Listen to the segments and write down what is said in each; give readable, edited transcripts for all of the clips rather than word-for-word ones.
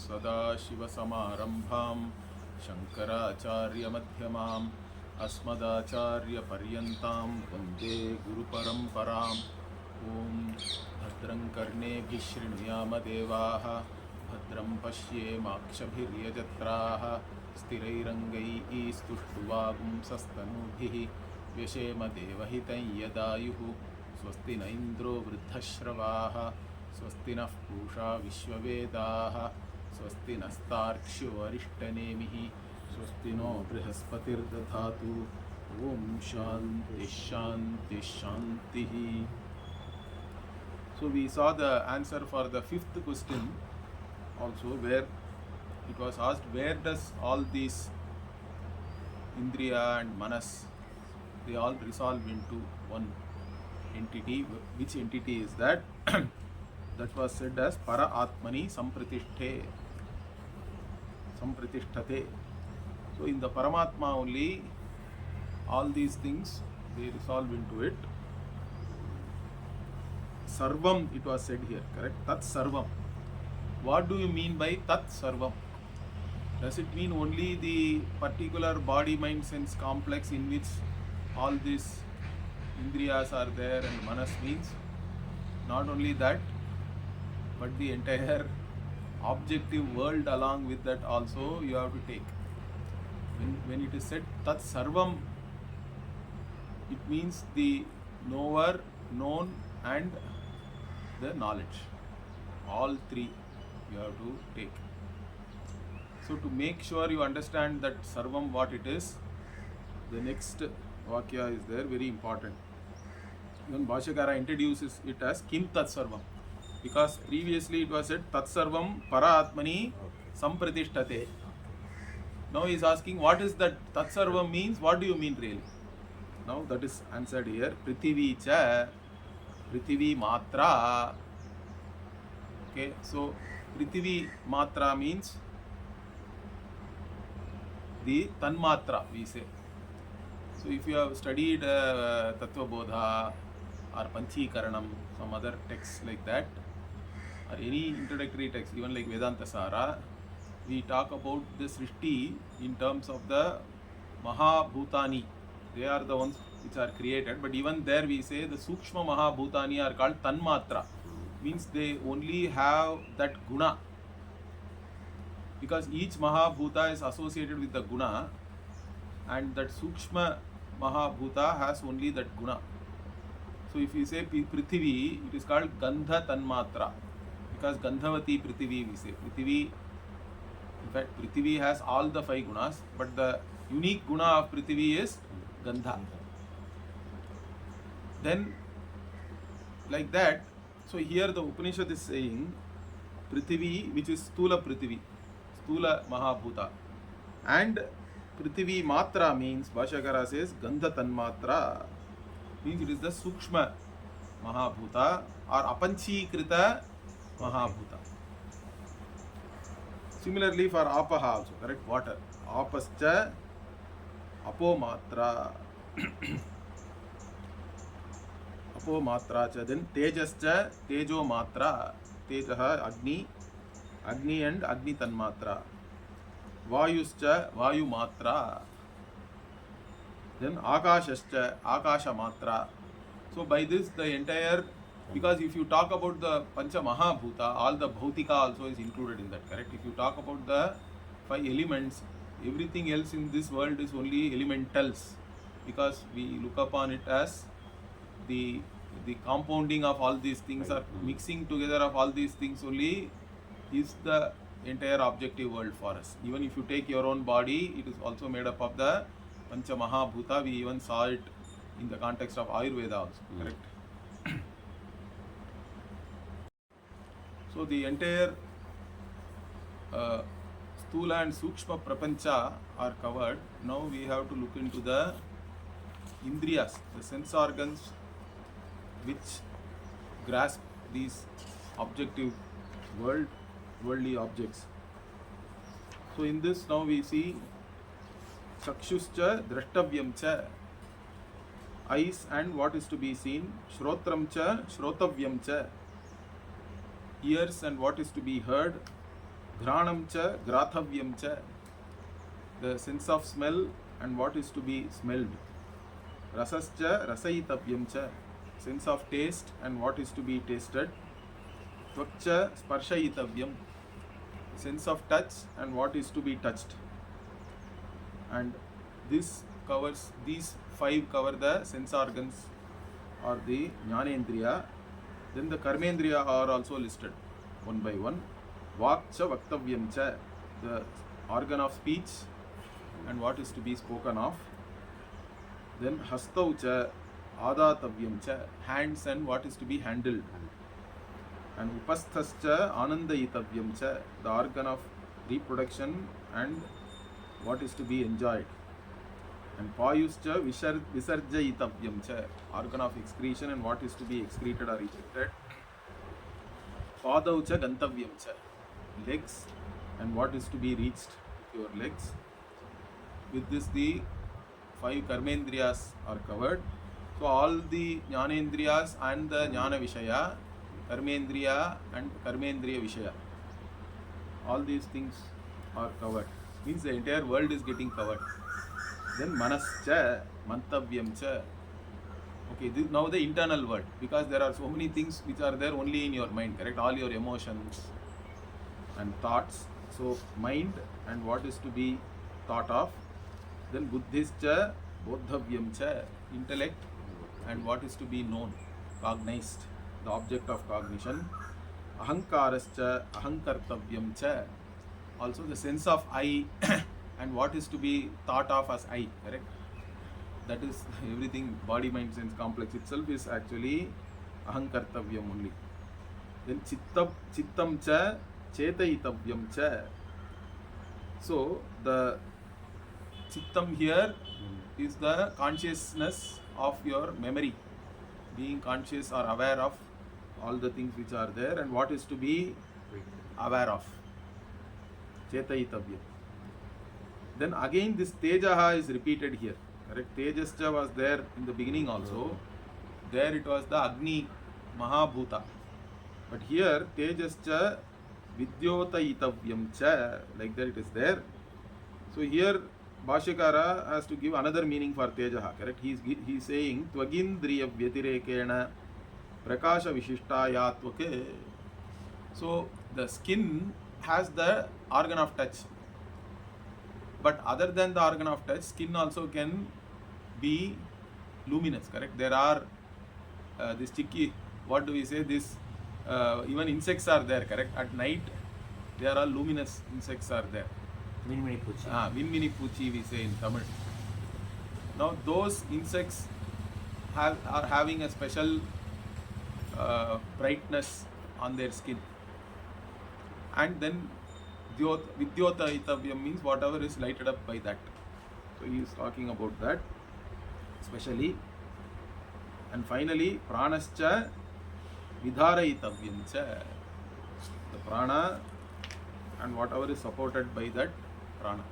सदाशिवसमारम्भां शङ्कराचार्यमध्यमाम् अस्मदाचार्यपर्यन्तां वन्दे गुरुपरम्पराम् ॐ भद्रं कर्णेभिः शृणुयाम देवाः भद्रं पश्येमाक्षभिर्यजत्राः स्थिरैरङ्गैः स्तुष्टुवागुंसस्तनूभिः व्यशेम देवहितं यदायुः स्वस्ति न इन्द्रो वृद्धश्रवाः स्वस्ति नः पूषा विश्ववेदाः स्वस्ति नस्तार्क्ष्यो अरिष्टनेमिः स्वस्ति नो बृहस्पतिर्दधातु ॐ शान्ति शान्ति शान्तिः. So we saw the answer for the fifth question also, where it was asked, where does all these indriya and manas, they all resolve into one entity. Which entity is that? That was said as para atmani sampratishthate. So in the Paramatma only all these things they resolve into it. Sarvam, it was said here, correct? Tat sarvam. What do you mean by tat sarvam? Does it mean only the particular body mind sense complex in which all these indriyas are there and manas means? Not only that, but the entire objective world along with that also you have to take. When it is said tat sarvam, it means the knower, known and the knowledge. All three you have to take. So to make sure you understand that sarvam what it is, the next vakya is there, very important. Even Bhashyakara introduces it as kim tat sarvam, because previously it was said tat sarvam para atmani sampratishthate. Now he is asking what is that tat sarvam means, what do you mean really? Now that is answered here. Prithivi cha Prithivi matra. Okay, so Prithivi matra means the tanmatra, we say. So if you have studied Tattva Bodha or Panchikaranam, some other texts like that, or any introductory text, even like Vedanta Sara, we talk about the Srishti in terms of the Mahabhutani. They are the ones which are created, but even there we say the Sukshma Mahabhutani are called Tanmatra. Means they only have that guna, because each Mahabhuta is associated with the guna, and that Sukshma Mahabhuta has only that guna. So if you say Prithivi, it is called Gandha Tanmatra, because Gandhavati Prithivi we say. Prithivi, in fact Prithivi has all the 5 gunas, but the unique guna of Prithivi is Gandha. Then like that, so here the Upanishad is saying Prithivi, which is Stula Prithivi, Stula Mahabhuta, and Prithivi Matra means, Bhashyakara says Gandha Tanmatra, means it is the Sukshma Mahabhuta or Apanchikrita Mahabhuta. Similarly for Apaha also, correct? Water. Apascha Apomatra. Apomatra cha. Then Tejascha Tejo Matra. Tejaha Agni. Agni and Agni Tanmatra. Vayuscha Vayu Matra. Then Akashascha Akasha Matra. So by this the entire, because if you talk about the Pancha Mahabhuta, all the Bhautika also is included in that, correct? If you talk about the 5 elements, everything else in this world is only elementals, because we look upon it as the compounding of all these things, or mixing together of all these things only is the entire objective world for us. Even if you take your own body, it is also made up of the Pancha Mahabhuta. We even saw it in the context of Ayurveda also, correct? So the entire Stula and Sukshma Prapancha are covered. Now we have to look into the Indriyas, the sense organs which grasp these objective worldly objects. So in this now we see Chakshuscha Drashtavyamcha, eyes and what is to be seen, Shrotramcha Shrotavyamcha, ears and what is to be heard, Ghranam cha, grathavyam cha, the sense of smell and what is to be smelled. Rasascha, rasaitavyam cha, sense of taste and what is to be tasted. Tvakcha, sparshaitavyam, sense of touch and what is to be touched. And this covers, these 5 cover the sense organs or the jnanendriya. Then the karmendriya are also listed one by one. Vakcha vaktavyam cha, the organ of speech and what is to be spoken of. Then hastau cha, adatavyam cha, hands and what is to be handled. And upasthascha anandayitavyam cha, the organ of reproduction and what is to be enjoyed. And payuscha visarjayitavyam cha, organ of excretion and what is to be excreted or ejected. Padau cha gantavyam cha, legs and what is to be reached with your legs. With this the 5 karmendriyas are covered. So all the jnanendriyas and the jnana vishaya, karmendriya and karmendriya vishaya, all these things are covered. Means the entire world is getting covered. Then manascha, mantavyam cha. Okay, this, now the internal world, because there are so many things which are there only in your mind, correct? All your emotions and thoughts. So mind and what is to be thought of. Then buddhischa, bodhavyam cha, intellect and what is to be known, cognized, the object of cognition. Ahankarascha, ahankartavyam cha, also the sense of I and what is to be thought of as I, correct? That is everything, body, mind, sense complex itself is actually ahankartavyam only. Then chittam cha, chetayitavyam cha. So the chittam here is the consciousness of your memory, being conscious or aware of all the things which are there and what is to be aware of. Chetayitavyam. Then again this tejaha is repeated here, correct? Tejascha was there in the beginning also. There it was the Agni Mahabhuta. But here Tejascha Vidyotayitavyam cha, like that it is there. So here Bhashyakara has to give another meaning for Tejaha, correct? He is saying Tvagindriya Vyatirekena Prakasha Vishishtayatwake. So the skin has the organ of touch. But other than the organ of touch, skin also can be luminous, correct? There are this sticky, what do we say, this even insects are there, correct? At night there are luminous insects are there. Minmini Puchi. Minmini Puchi we say in Tamil. Now those insects are having a special brightness on their skin. And then Vidyota Itavyam means whatever is lighted up by that. So he is talking about that especially. And finally, Pranascha Vidharayitavyam cha, the prana and whatever is supported by that prana,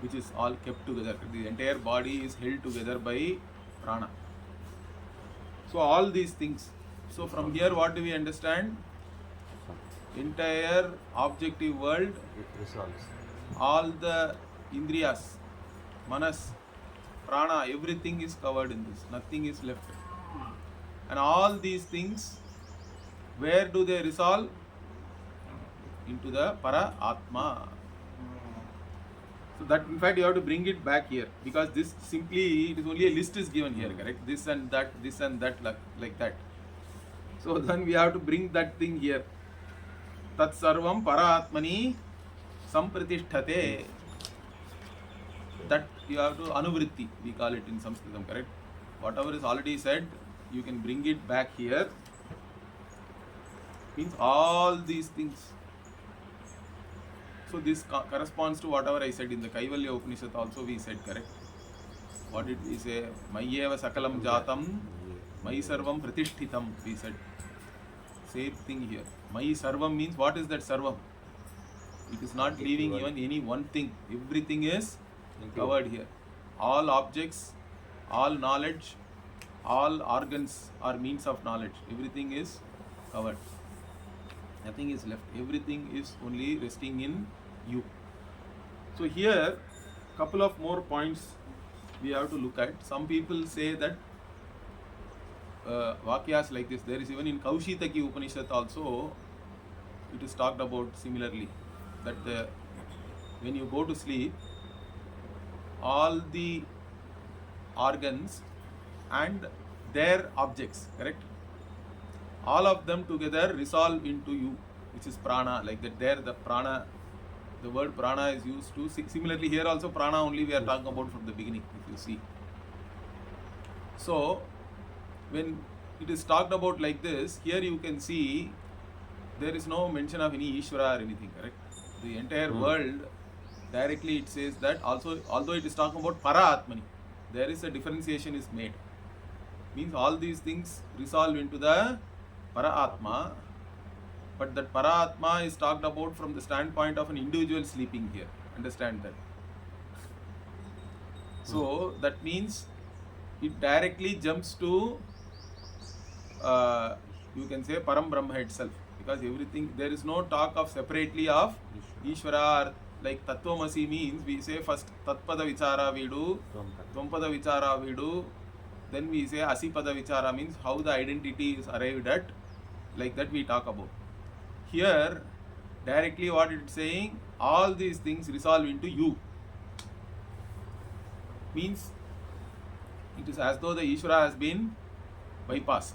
which is all kept together. The entire body is held together by prana. So all these things. So from here what do we understand? Entire objective world, It resolves. all the indriyas, manas, prana, everything is covered in this. Nothing is left. And all these things, where do they resolve? Into the para atma. So that in fact you have to bring it back here, because this simply, it is only a list is given here, correct? This and that, like that. So then we have to bring that thing here. Tat sarvam para atmani sampratishthate. That you have to anuvritti, we call it in Sanskritam, correct? Whatever is already said, you can bring it back here. Means all these things. So this corresponds to whatever I said in the Kaivalya Upanishad also we said, correct? What did we say? Mayyeva sakalam jatam, Mayi sarvam pratishtitam, we said. Same thing here. Mayi sarvam means what is that sarvam? It is not leaving even any one thing. Everything is covered here. All objects, all knowledge, all organs are means of knowledge. Everything is covered. Nothing is left. Everything is only resting in you. So here, couple of more points we have to look at. Some people say that Vakyas like this. There is even in Kaushitaki Upanishad also, it is talked about similarly, that when you go to sleep, all the organs and their objects, correct? All of them together resolve into you, which is prana. Like that, there the prana, the word prana is used to. Similarly, here also prana only we are talking about from the beginning, if you see. So, when it is talked about like this, here you can see there is no mention of any Ishvara or anything, correct? The entire world, directly it says that also, although it is talking about Para Atmani, there is a differentiation is made. Means all these things resolve into the Para Atma, but that Para Atma is talked about from the standpoint of an individual sleeping here. Understand that? So that means it directly jumps to you can say Param Brahma itself, because everything, there is no talk of separately of Ishvara or like Tattvamasi means we say first Tatpada Vichara we do, Tvampada Vichara we do, then we say Asipada Vichara means how the identity is arrived at, like that we talk about. Here directly what it is saying, all these things resolve into you. Means it is as though the Ishvara has been bypassed.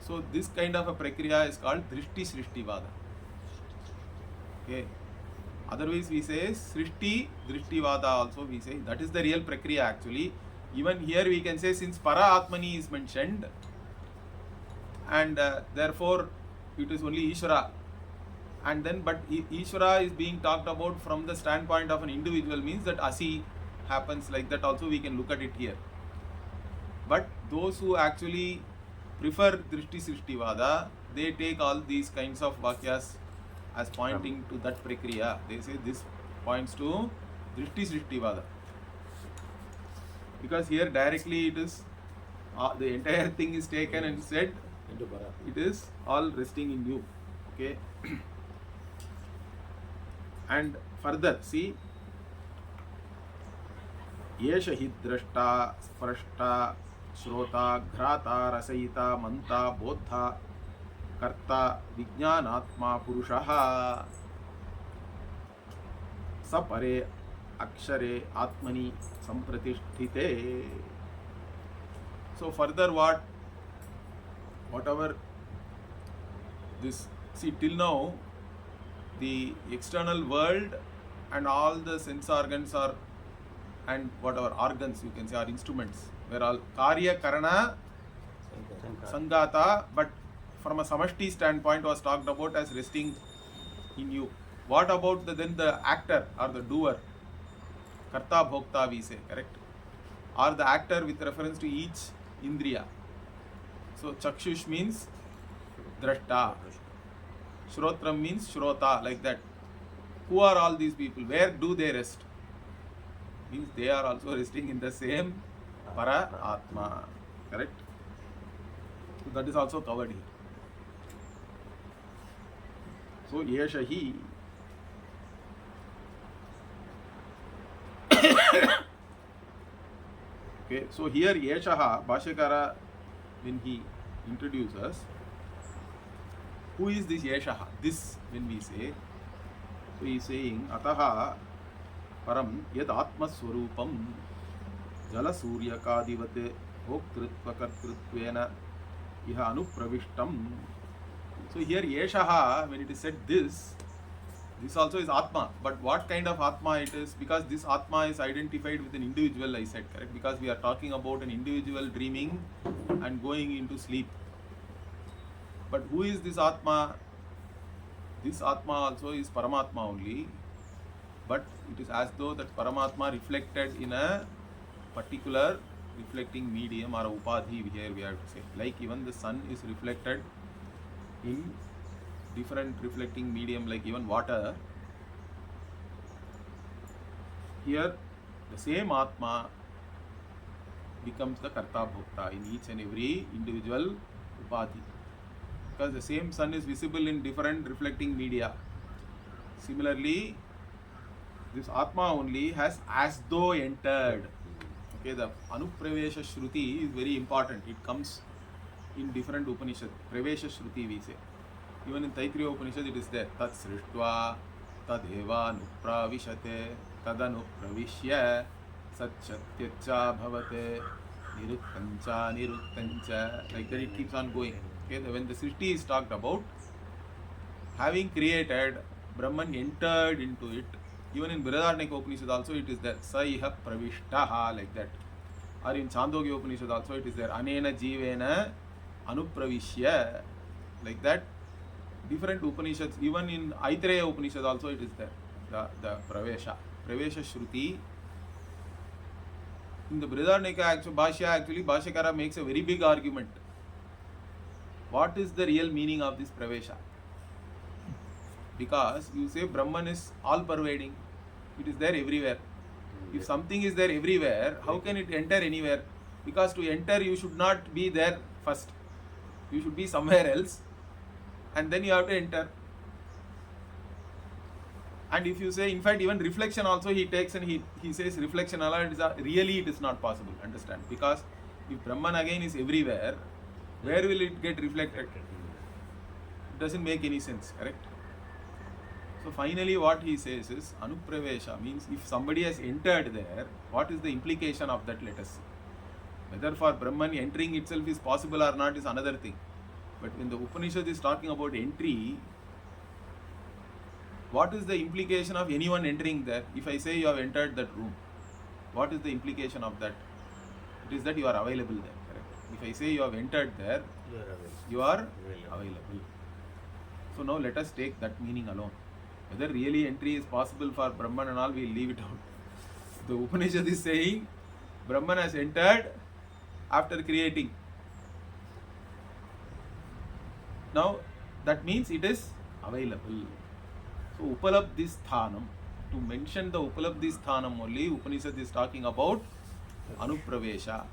So this kind of a prakriya is called Drishti Srishti Vada. Okay. Otherwise we say Srishti Drishti Vada also we say. That is the real prakriya actually. Even here we can say since Para Atmani is mentioned and therefore it is only Ishvara. And then but Ishvara is being talked about from the standpoint of an individual, means that Asi happens, like that also we can look at it here. But those who actually prefer Drishti Srishti Vada, they take all these kinds of Vakyas as pointing to that prakriya. They say this points to Drishti Srishti Vada. Because here directly it is, the entire thing is taken and said, it is all resting in you. Okay. And further, see, Yesha hi drashta, sprashta, Shrota, Ghrata, Rasayita, Manta, Bodha, Karta, Vijnanatma, Purushaha, Sapare, Akshare, Atmani, Sampratisthite. So further whatever this, see till now, the external world and all the sense organs are, and whatever organs you can say are instruments, where all Karya, Karana, Sangata, but from a Samashti standpoint was talked about as resting in you. What about then the actor or the doer? Karta Bhokta we say, correct? Or the actor with reference to each Indriya. So Chakshush means Drashta. Shrotram means Shrota, like that. Who are all these people? Where do they rest? Means they are also resting in the same Para Atma. Correct? So that is also covered here. So Yesha hi. Okay, so here Yeshaha, Bhashyakara, when he introduces, who is this Yeshaha? This, when we say, so he is saying, Ataha Param Yad Atma Swarupam Jala Surya Kadivat Bhoktritva Kartritvena Iha Anupravishtam. So here Yeshaha, when it is said this also is Atma. But what kind of Atma it is? Because this Atma is identified with an individual, I said, correct? Because we are talking about an individual dreaming and going into sleep. But who is this Atma? This Atma also is Paramatma only. But it is as though that Paramatma reflected in a particular reflecting medium or a upadhi here we have to say. Like even the sun is reflected in different reflecting medium, like even water. Here the same Atma becomes the Karta Bhokta in each and every individual upadhi. because the same sun is visible in different reflecting media. Similarly, this Atma only has as though entered. Okay, the Anupravesha Shruti is very important. It comes in different Upanishad. Pravesha Shruti we say. Even in Taittiriya Upanishad it is there. Tat srishtva tadeva nupravishate tadanupravishya satchatyacha bhavate niruttancha. Like that it keeps on going. Okay, when the Srishti is talked about, having created, Brahman entered into it. Even in Brihadaranyaka Upanishad also it is there. Sa iha pravishtaha, like that. Or in Chandogya Upanishad also it is there. Anena jivena anupravishya, like that. Different Upanishads, even in Aitreya Upanishad also it is there. The Pravesha Shruti. In the Brihadaranyaka Bhashya, actually Bhashyakara makes a very big argument. What is the real meaning of this Pravesha? Because you say Brahman is all pervading. It is there everywhere. If something is there everywhere, how can it enter anywhere? Because to enter you should not be there first. You should be somewhere else, and then you have to enter. And if you say, in fact, even reflection also he takes and he says reflection really it is not possible. Understand? Because if Brahman again is everywhere, where will it get reflected? It doesn't make any sense, correct? So finally what he says is Anupravesha means if somebody has entered there, what is the implication of that, let us see. Whether for Brahman entering itself is possible or not is another thing. But when the Upanishad is talking about entry, what is the implication of anyone entering there? If I say you have entered that room, what is the implication of that? It is that you are available there, correct? If I say you have entered there, you are available. So now let us take that meaning alone. Whether really entry is possible for Brahman and all, we will leave it out. The Upanishad is saying Brahman has entered after creating. Now that means it is available. So Upalabdhi Sthanam, to mention the Upalabdhi Sthanam only, Upanishad is talking about Anupravesha.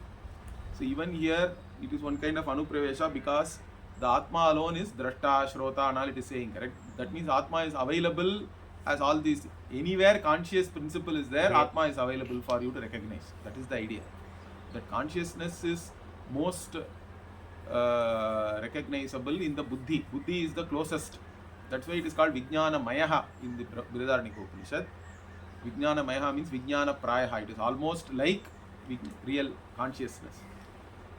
So even here it is one kind of Anupravesha because the Atma alone is Drashta, Shrota and all it is saying, correct? That means Atma is available as all these, anywhere conscious principle is there, Atma is available for you to recognize. That is the idea. That consciousness is most recognizable in the Buddhi. Buddhi is the closest. That's why it is called Vijnana Mayaha in the Brihadaranyaka Upanishad. Vijnana Mayaha means Vijnana Prayaha. It is almost like real consciousness.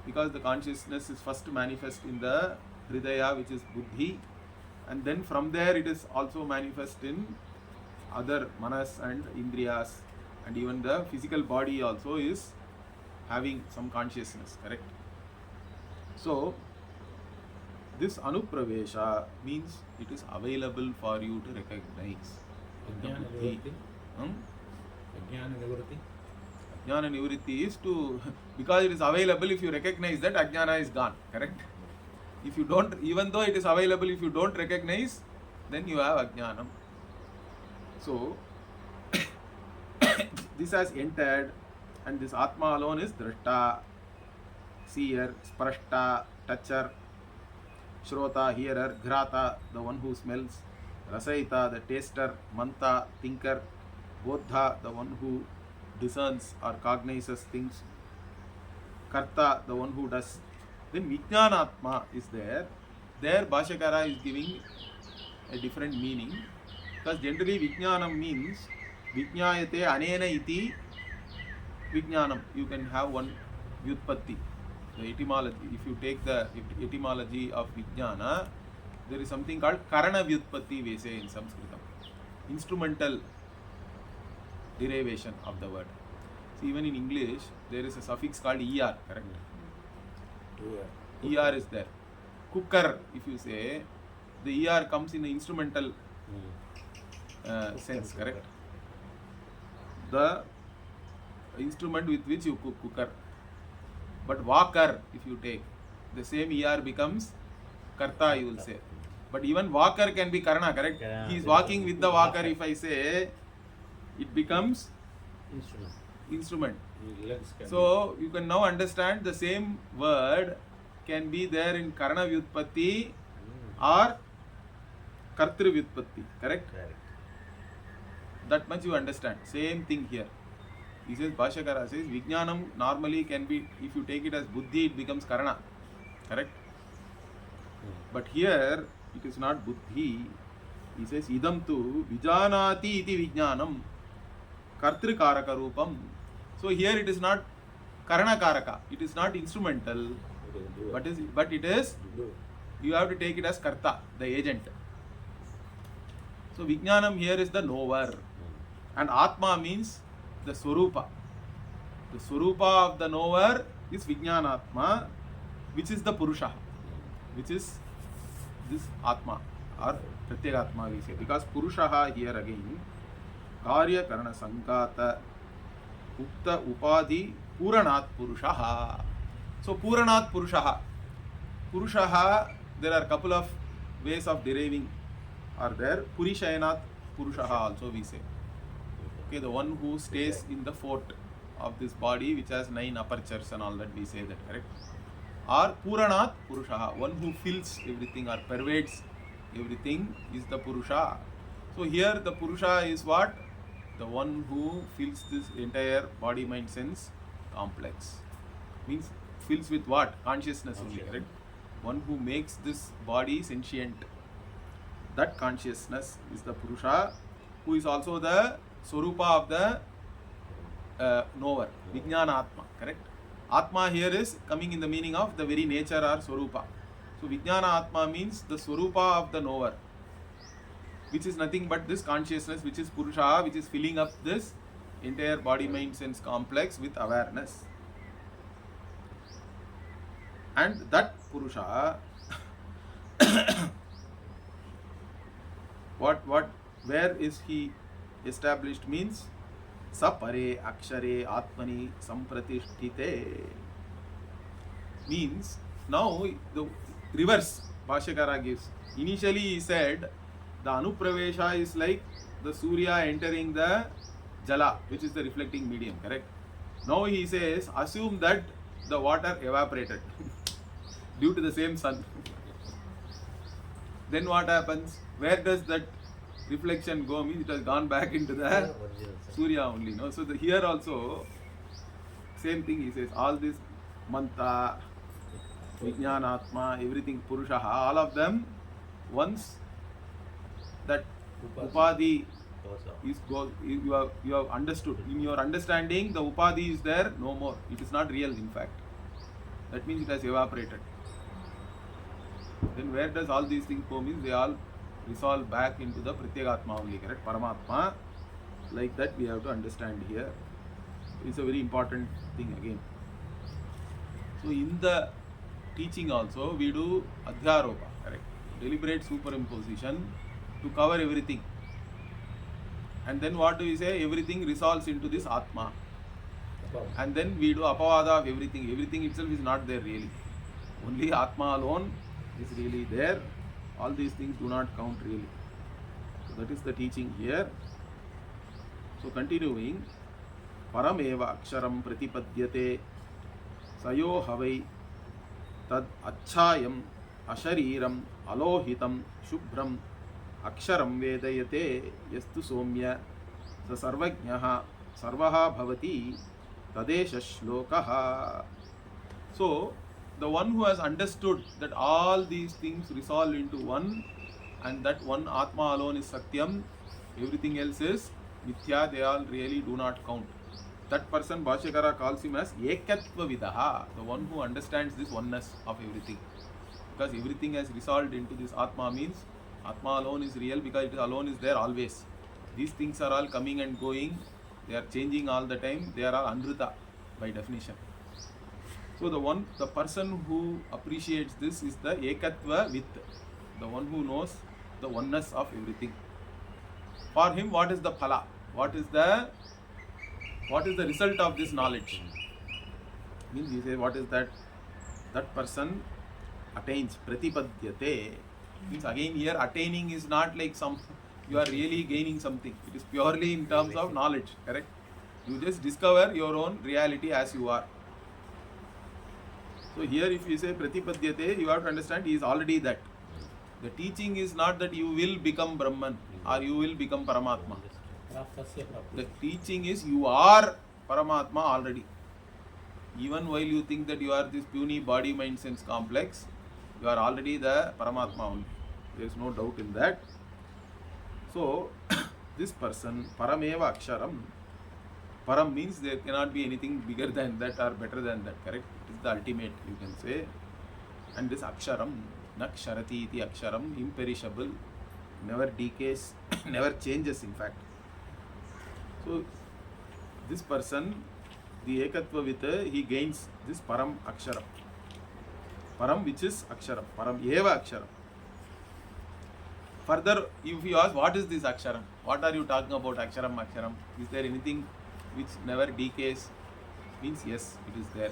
Because the consciousness is first manifest in the Hridaya, which is Buddhi, and then from there it is also manifest in other Manas and Indriyas, and even the physical body also is having some consciousness, correct? So this Anupravesha means it is available for you to recognize. Ajnana Nivritti is to, because it is available, if you recognize that, Ajnana is gone, correct? If you don't, even though it is available, if you don't recognize, then you have Ajnanam. So this has entered, and this Atma alone is Drashta, seer, Sprashta, toucher, Shrota, hearer, Grata, the one who smells, Rasaita, the taster, Manta, thinker, Bodha, the one who discerns or cognizes things, Karta, the one who does. Then Vijnanatma is there. There Bhashyakara is giving a different meaning, because generally Vijnanam means Vijnayate Anena iti Vijnanam. You can have one Vyutpatti, the etymology. If you take the etymology of Vijnana, there is something called Karana Vyutpatti, we say in Sanskritam. Instrumental derivation of the word. So even in English, there is a suffix called ER, correct? ER is there. Cooker, if you say, the ER comes in the instrumental sense, correct? The instrument with which you cook, cooker. But walker, if you take, the same ER becomes Karta, you will say. But even walker can be Karana, correct? He is walking with the walker, if I say, it becomes instrument. So you can now understand the same word can be there in Karana Vyutpatti or kartri vyutpatti, correct? Correct. That much you understand. Same thing here. He says, Bhashyakara says, Vijnanam normally can be, if you take it as buddhi, it becomes karana, correct? But here, it is not buddhi. He says, idam tu vijanati iti vijnanam kartri karaka rupam. So here it is not karana karaka, it is not instrumental, but it is, you have to take it as karta, the agent. So vijnanam here is the knower, and atma means the swarupa. The swarupa of the knower is vijnanatma, which is the purusha, which is this atma or pratyagatma we say, because purusha here again karya karana sankata ukta upadhi puranat purusha. So puranat purusha, there are couple of ways of deriving are there. Purishayanat purusha also we say. Okay, the one who stays in the fort of this body which has 9 apertures and all that, we say that, correct? Or Puranat Purusha, one who fills everything or pervades everything is the Purusha. So here the Purusha is what? The one who fills this entire body, mind, sense complex. Means fills with what? Consciousness only, correct? One who makes this body sentient. That consciousness is the Purusha, who is also the Swarupa of the knower, Vijnana Atma, correct? Atma here is coming in the meaning of the very nature or Swarupa. So Vijnana Atma means the Swarupa of the knower, which is nothing but this consciousness, which is Purusha, which is filling up this entire body, mind, sense complex with awareness. And that Purusha, where is he established means sapare akshare atmani sampratishtite, means now the reverse Bhashyakara gives. Initially he said the anupravesha is like the Surya entering the jala, which is the reflecting medium, correct? Now he says assume that the water evaporated due to the same sun. Then what happens? Where does that reflection go? Means it has gone back into the Surya only. No? So here also same thing he says, all this manta, vijnanatma, everything purusha, all of them, once that upadhi is you have understood, in your understanding the upadhi is there, no more, it is not real in fact. That means it has evaporated. Then where does all these things go? Means they all resolve back into the pratyagatma only, correct? Paramatma. Like that we have to understand here. It's a very important thing again. So in the teaching also we do adhyaropa, correct? Deliberate superimposition to cover everything. And then what do we say? Everything resolves into this Atma. And then we do apavada of everything. Everything itself is not there really. Only Atma alone is really there. All these things do not count really. So that is the teaching here. So continuing, parameva aksharam pratipadyate sayo havai tad achayam ashariram alohitam shubhram aksharam vedayate yastu somya sa sarvajnaha sarvaha bhavati tadesha shlokaha. So the one who has understood that all these things resolve into one, and that one Atma alone is Satyam, everything else is Mithya, they all really do not count. That person Bhashyakara calls him as Ekatva Vidaha, the one who understands this oneness of everything. Because everything has resolved into this Atma means Atma alone is real, because it alone is there always. These things are all coming and going, they are changing all the time, they are all Anruta by definition. So the person who appreciates this is the Ekatva with, the one who knows the oneness of everything. For him, what is the phala? What is the result of this knowledge? Means he says, what is that? That person attains pratipadyate. Means again here attaining is not like you are really gaining something. It is purely in terms of knowledge, correct? You just discover your own reality as you are. So here if you say pratipadyate, you have to understand he is already that. The teaching is not that you will become Brahman or you will become Paramatma. The teaching is you are Paramatma already. Even while you think that you are this puny body, mind, sense complex, you are already the Paramatma only. There is no doubt in that. So, this person, Parameva Aksharam, Param means there cannot be anything bigger than that or better than that, correct? It is the ultimate, you can say. And this Aksharam, Naksharati iti Aksharam, imperishable, never decays, never changes in fact. So, this person, the Ekatva with, he gains this Param Aksharam. Param which is Aksharam, Param Eva Aksharam. Further, if you ask what is this Aksharam, what are you talking about Aksharam, Aksharam? Is there anything which never decays? Means yes, it is there.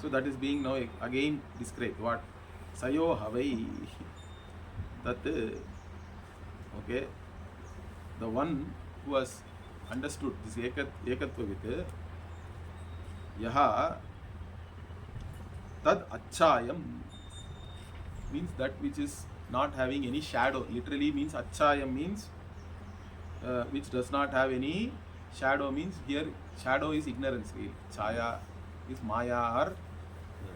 So that is being now again described. What? Sayo Havai. That, okay, the one who has understood this Ekatva with, Yaha Tad Achayam means that which is not having any shadow. Literally means Achayam means which does not have any shadow, means here shadow is ignorance. Chaya is Maya or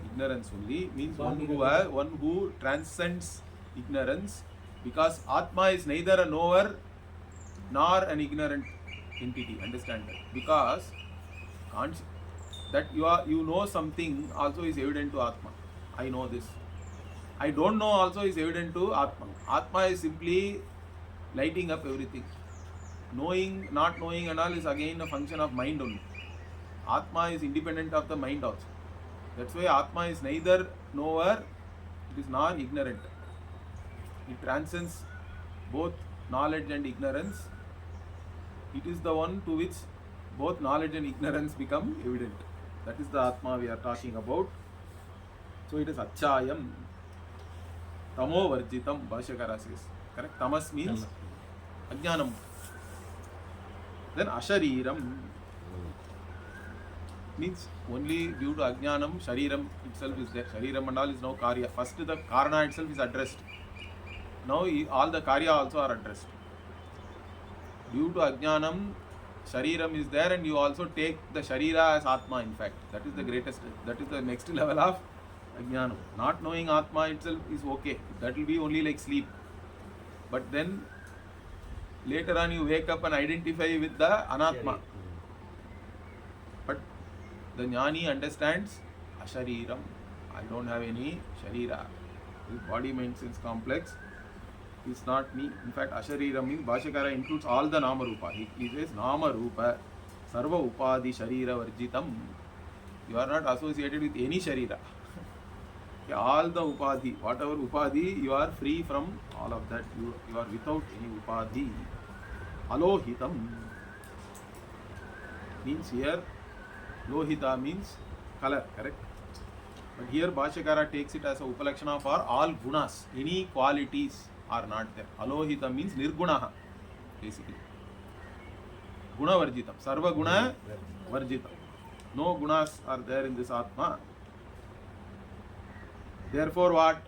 ignorance only, means one who transcends ignorance, because Atma is neither a knower nor an ignorant entity. Understand that? Because that you know something also is evident to Atma. I know this. I don't know also is evident to Atma. Atma is simply lighting up everything. Knowing, not knowing and all is again a function of mind only. Atma is independent of the mind also. That's why Atma is neither knower, it is nor ignorant. It transcends both knowledge and ignorance. It is the one to which both knowledge and ignorance become evident. That is the Atma we are talking about. So it is Achayam. Tamo Varjitam, Bhashyakara says. Correct? Tamas means Ajnanam. Then Ashariram means only due to Ajnanam, Shariram itself is there. Shariram and all is now Karya. First the Karana itself is addressed. Now all the Karya also are addressed. Due to Ajnanam, Shariram is there, and you also take the Sharira as Atma in fact. That is the greatest, that is the next level of Ajnanam. Not knowing Atma itself is okay. That will be only like sleep. But then later on you wake up and identify with the Anatma. But the Jnani understands Ashariram. I don't have any Sharira. This body, mind, sense complex is not me. In fact, Ashariram means Bhashyakara includes all the Nama Rupa. He says Nama Rupa Sarva Upadi Sharira Varjitam. You are not associated with any Sharira. All the Upadhi, whatever Upadhi, you are free from all of that. You are without any Upadhi. Alohitam means here, Lohita means color, correct? But here Bhashyakara takes it as a Upalakshana for all gunas. Any qualities are not there. Alohita means Nirgunaha, basically. Guna Varjitam. Sarva Guna Varjitam. No gunas are there in this Atma. Therefore what?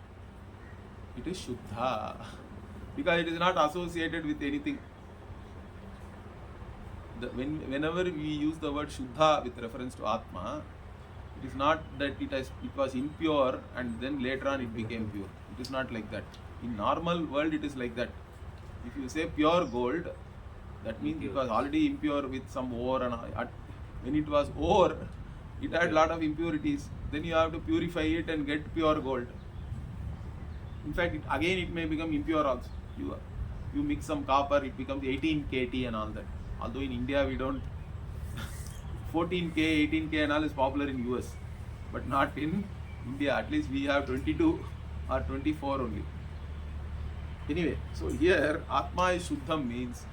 It is Shuddha. Because it is not associated with anything. Whenever we use the word Shuddha with reference to Atma, it is not that it was impure and then later on it became pure. It is not like that. In normal world it is like that. If you say pure gold, that means it was already impure with some ore, and when it was ore, it had lot of impurities. Then you have to purify it and get pure gold. In fact, it may become impure also. You mix some copper, it becomes 18 KT and all that. Although in India we don't 14K, 18K and all is popular in US, but not in India. At least we have 22 or 24 only. Anyway, so here Atma is Shuddham means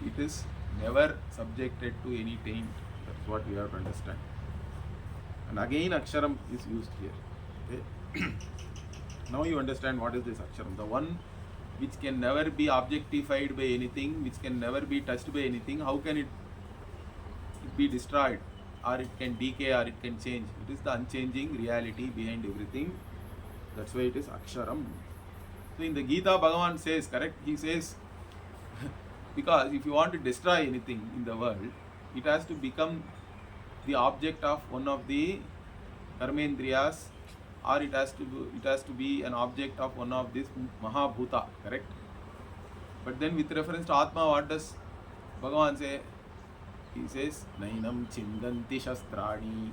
it is never subjected to any taint. That's what we have to understand. And again Aksharam is used here. Okay. Now you understand what is this Aksharam. The one which can never be objectified by anything, which can never be touched by anything. How can it be destroyed, or it can decay, or it can change? It is the unchanging reality behind everything. That's why it is Aksharam. So in the Gita, Bhagavan says, correct? He says, because if you want to destroy anything in the world, it has to become the object of one of the karmendriyas, or it has to be an object of one of these Mahabhuta, correct? But then with reference to Atma, what does Bhagavan say? He says, Nainam Chindanti Shastrani.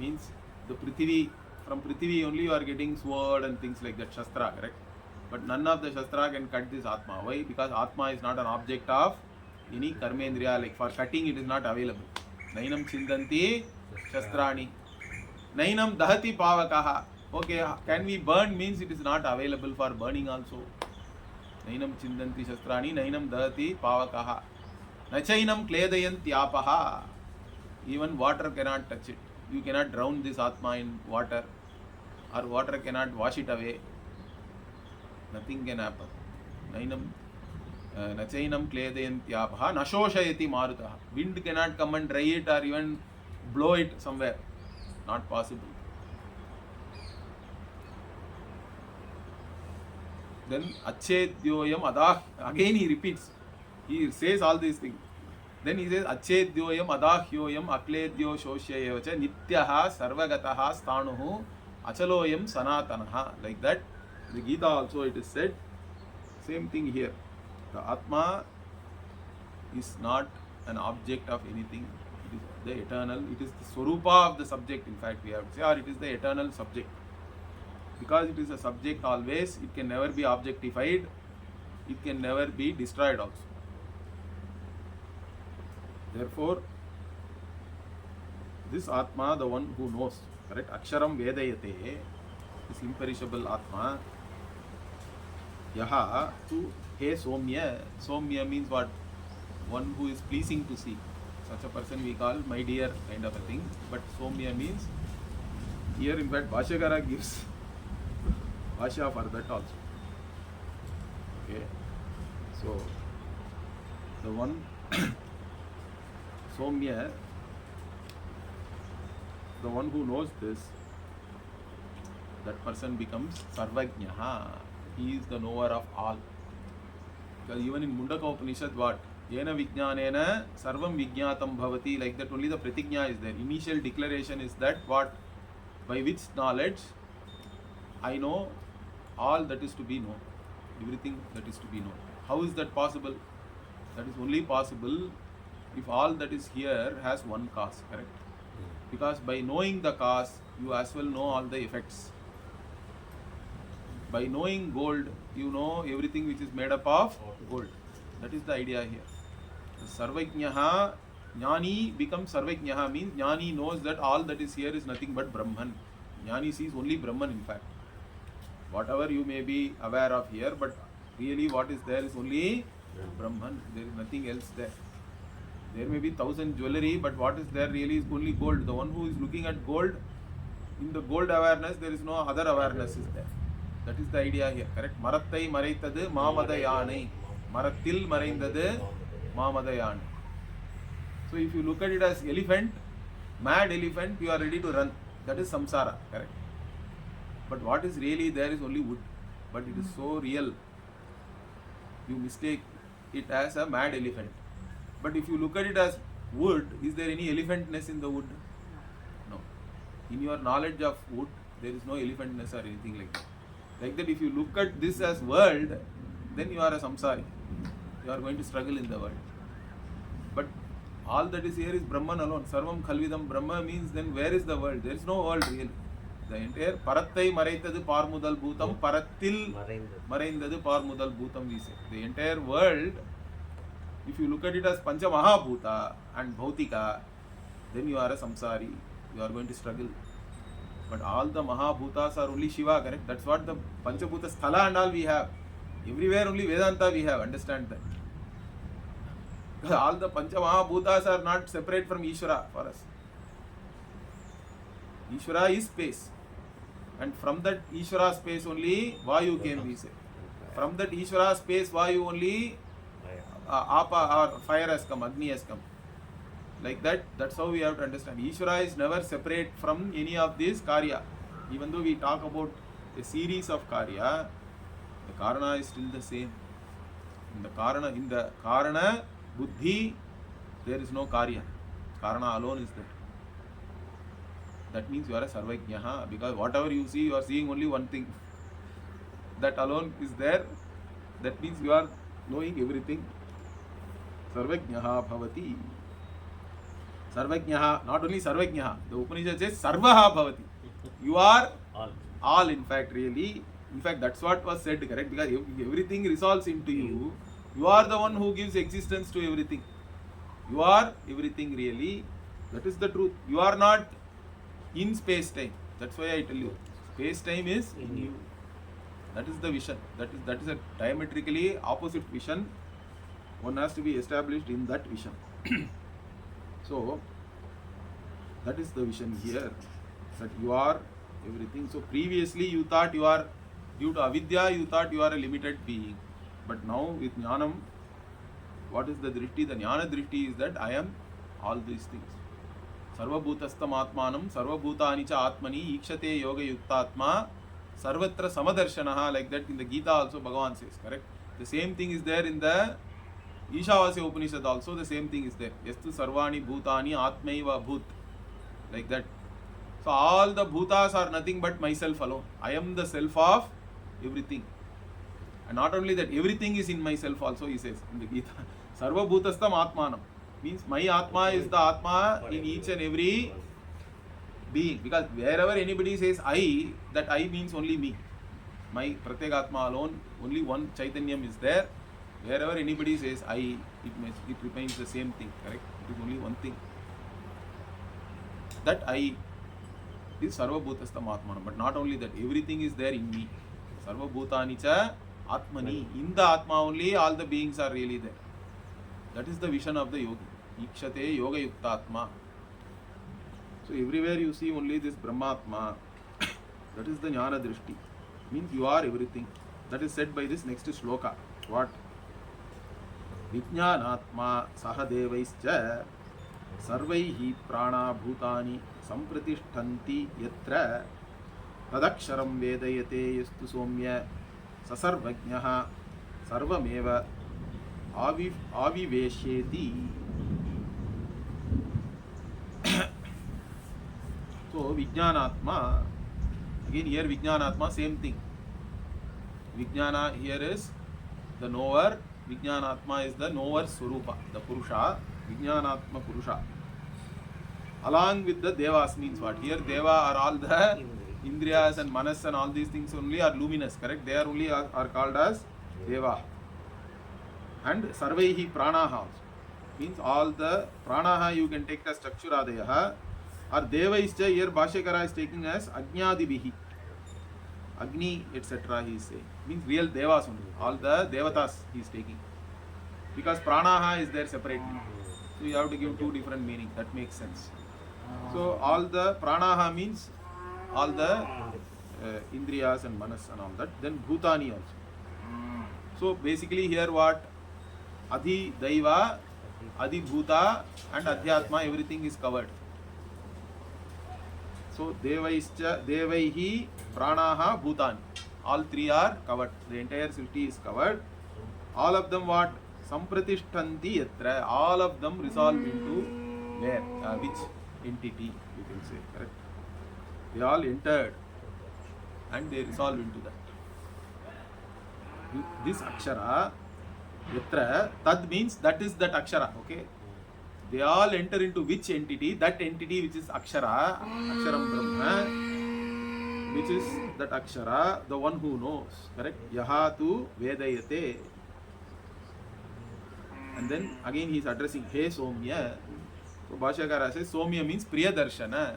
Means the Prithvi, from Prithvi only you are getting sword and things like that, Shastra, correct? But none of the Shastra can cut this Atma. Why? Because Atma is not an object of any Karmendriya, like for cutting it is not available. Nainam Chindanti Shastrani. Nainam Dahati Pavakaha. Okay, can we burn means it is not available for burning also. Nainam Chindanti Shastrani, Nainam Dahati Pavakaha. Nachainam Kledayantyaapaha. Even water cannot touch it. You cannot drown this Atma in water, or water cannot wash it away. Nothing can happen. Nachainam Kledayantyaapaha. Nashoshayati Marutaha. Wind cannot come and dry it or even blow it somewhere. Not possible. Then Achedyoyam Adah. Again he repeats. He says all these things. Then he says Achedyoyam Adahyoyam Akledyo Shoshyayavacha Nityaha Sarvagataha Sthanuhu Achaloyam Sanatanaha. Like that. The Gita also it is said. Same thing here. The Atma is not an object of anything. It is the eternal. It is the Swarupa of the subject, in fact, we have to say, or it is the eternal subject. Because it is a subject always, it can never be objectified, it can never be destroyed also. Therefore, this Atma, the one who knows, correct? Aksharam Vedayate, this imperishable Atma, Yaha to He Somya. Somya means what? One who is pleasing to see. Such a person we call my dear kind of a thing. But Somya means, here in fact Bhashyakara gives Bhashya for that also. Okay. So, the one Somya, the one who knows this, that person becomes Sarvajnaha. He is the knower of all. Because even in Mundaka Upanishad, what? Yena Vijnanena Sarvam Vijnatam Bhavati, like that only the Pratignya is there. Initial declaration is that what? By which knowledge I know all that is to be known. Everything that is to be known. How is that possible? That is only possible if all that is here has one cause, correct? Because by knowing the cause, you as well know all the effects. By knowing gold, you know everything which is made up of gold. That is the idea here. Sarvajnaha, Jnani becomes Sarvajnaha, means Jnani knows that all that is here is nothing but Brahman. Jnani sees only Brahman in fact. Whatever you may be aware of here, but really what is there is only Brahman. There is nothing else there. There may be 1,000 jewelry, but what is there really is only gold. The one who is looking at gold, in the gold awareness, there is no other awareness is there. That is the idea here, correct? Marattai Maraitadu Mamadayane. Maratil Maraindadu Mamadayane. So if you look at it as elephant, mad elephant, you are ready to run. That is samsara, correct? But what is really there is only wood. But it is so real. You mistake it as a mad elephant. But if you look at it as wood, is there any elephantness in the wood? No. In your knowledge of wood, there is no elephantness or anything like that. Like that, if you look at this as world, then you are a samsari. You are going to struggle in the world. But all that is here is Brahman alone. Sarvam Khalvidam Brahma means then where is the world? There is no world really. The entire Parattai Maraitadu Parmudal Bhutam, Parattil Maraindadu Parmudal Bhutam we say. The entire world, if you look at it as Pancha Mahabhuta and Bhautika, then you are a samsari. You are going to struggle. But all the Mahabhutas are only Shiva, correct? That's what the Panchabhuta Sthala and all we have. Everywhere only Vedanta we have, understand that. Because all the Pancha Mahabhutas are not separate from Ishvara for us. Ishvara is space. And from that Ishvara space only Vayu came, we say. From that Ishvara space Vayu only Apa or fire has come, Agni has come. Like that, that's how we have to understand. Ishvara is never separate from any of these karya. Even though we talk about a series of karya, The Karana is still the same. In the Karana Buddhi, there is no Karya. Karana alone is there. That means you are a Sarvajnaha, because whatever you see, you are seeing only one thing. That alone is there. That means you are knowing everything. Sarvajnaha bhavati. Sarvajnaha, not only Sarvajnaha, the Upanishad says Sarvaha bhavati. You are all, in fact, really. In fact, that's what was said, correct? Because everything resolves into you. You are the one who gives existence to everything. You are everything, really. That is the truth. You are not in space-time. That's why I tell you. Space-time is in you. That is the vision. That is a diametrically opposite vision. One has to be established in that vision. So, that is the vision here. That you are everything. So, previously you thought you are, due to avidya, you thought you are a limited being. But now with jnanam, what is the drishti? The jnana drishti is that I am all these things. Sarva bhutastam atmanam, sarva bhutani cha atmani, ikshate yoga yuktatma, sarvatra samadarshanaha, like that in the Gita also Bhagavan says, correct? The same thing is there in the Ishavasya Upanishad also, the same thing is there. Yastu sarvani bhutani atmaiva bhut, like that. So all the bhutas are nothing but myself alone. I am the self of everything. And not only that, everything is in myself also, he says in the Gita. Sarva bhutastam atmanam. Means my Atma is the Atma in each and every being. Because wherever anybody says I, that I means only me. My Pratyek Atma alone, only one Chaitanyam is there. Wherever anybody says I, it remains the same thing, correct? It is only one thing. That I is Sarva Bhutastam Atmanam. But not only that, everything is there in me. Sarva Bhutani cha Atmani. In the Atma only, all the beings are really there. That is the vision of the yogi. Ikshate yoga yuktatma. So everywhere you see only this Brahmatma. That is the jnana drishti. Means you are everything. That is said by this next shloka. What? Vijnanatma sahadevaischa sarvaihi prana bhutani sampratishtanti yatra tadaksharam vedayate yastu somya sasarvajnaha sarvameva aviveshyeti. So Vijnanatma, again here Vijnanatma, same thing. Vijnana here is the knower, Vijnanatma is the knower Swarupa, the Purusha, Vijnanatma Purusha. Along with the Devas means what? Here Deva are all the Indriyas and Manas and all these things only are luminous, correct? They are only are called as Deva. And Sarvaihi Pranaha also. Means all the Pranaha you can take as Chakshuradayaha. Or Deva ischa, here Bhashyakara is taking as Ajnadibihi. Agni, etc. he is saying. Means real Devas only. All the Devatas he is taking. Because Pranaha is there separately. So you have to give two different meanings. That makes sense. So all the Pranaha means all the Indriyas and Manas and all that. Then Bhutani also. So basically here what? Adhi Daiva, Adi Bhuta and Adhyatma, everything is covered. So Devaihi Pranaha Bhutani. All three are covered. The entire Srishti is covered. All of them what? Sampratishtanti yatra. All of them resolve into where? Which entity you can say, correct? They all entered and they resolve into that. This Akshara, yatra, tad means that is that Akshara, okay? They all enter into which entity? That entity which is Akshara, Aksharam Brahma, which is that Akshara, the one who knows, correct? Yahatu Vedayate. And then again he is addressing He Somya. So Bhashyakara says Somya means Priya Darshana,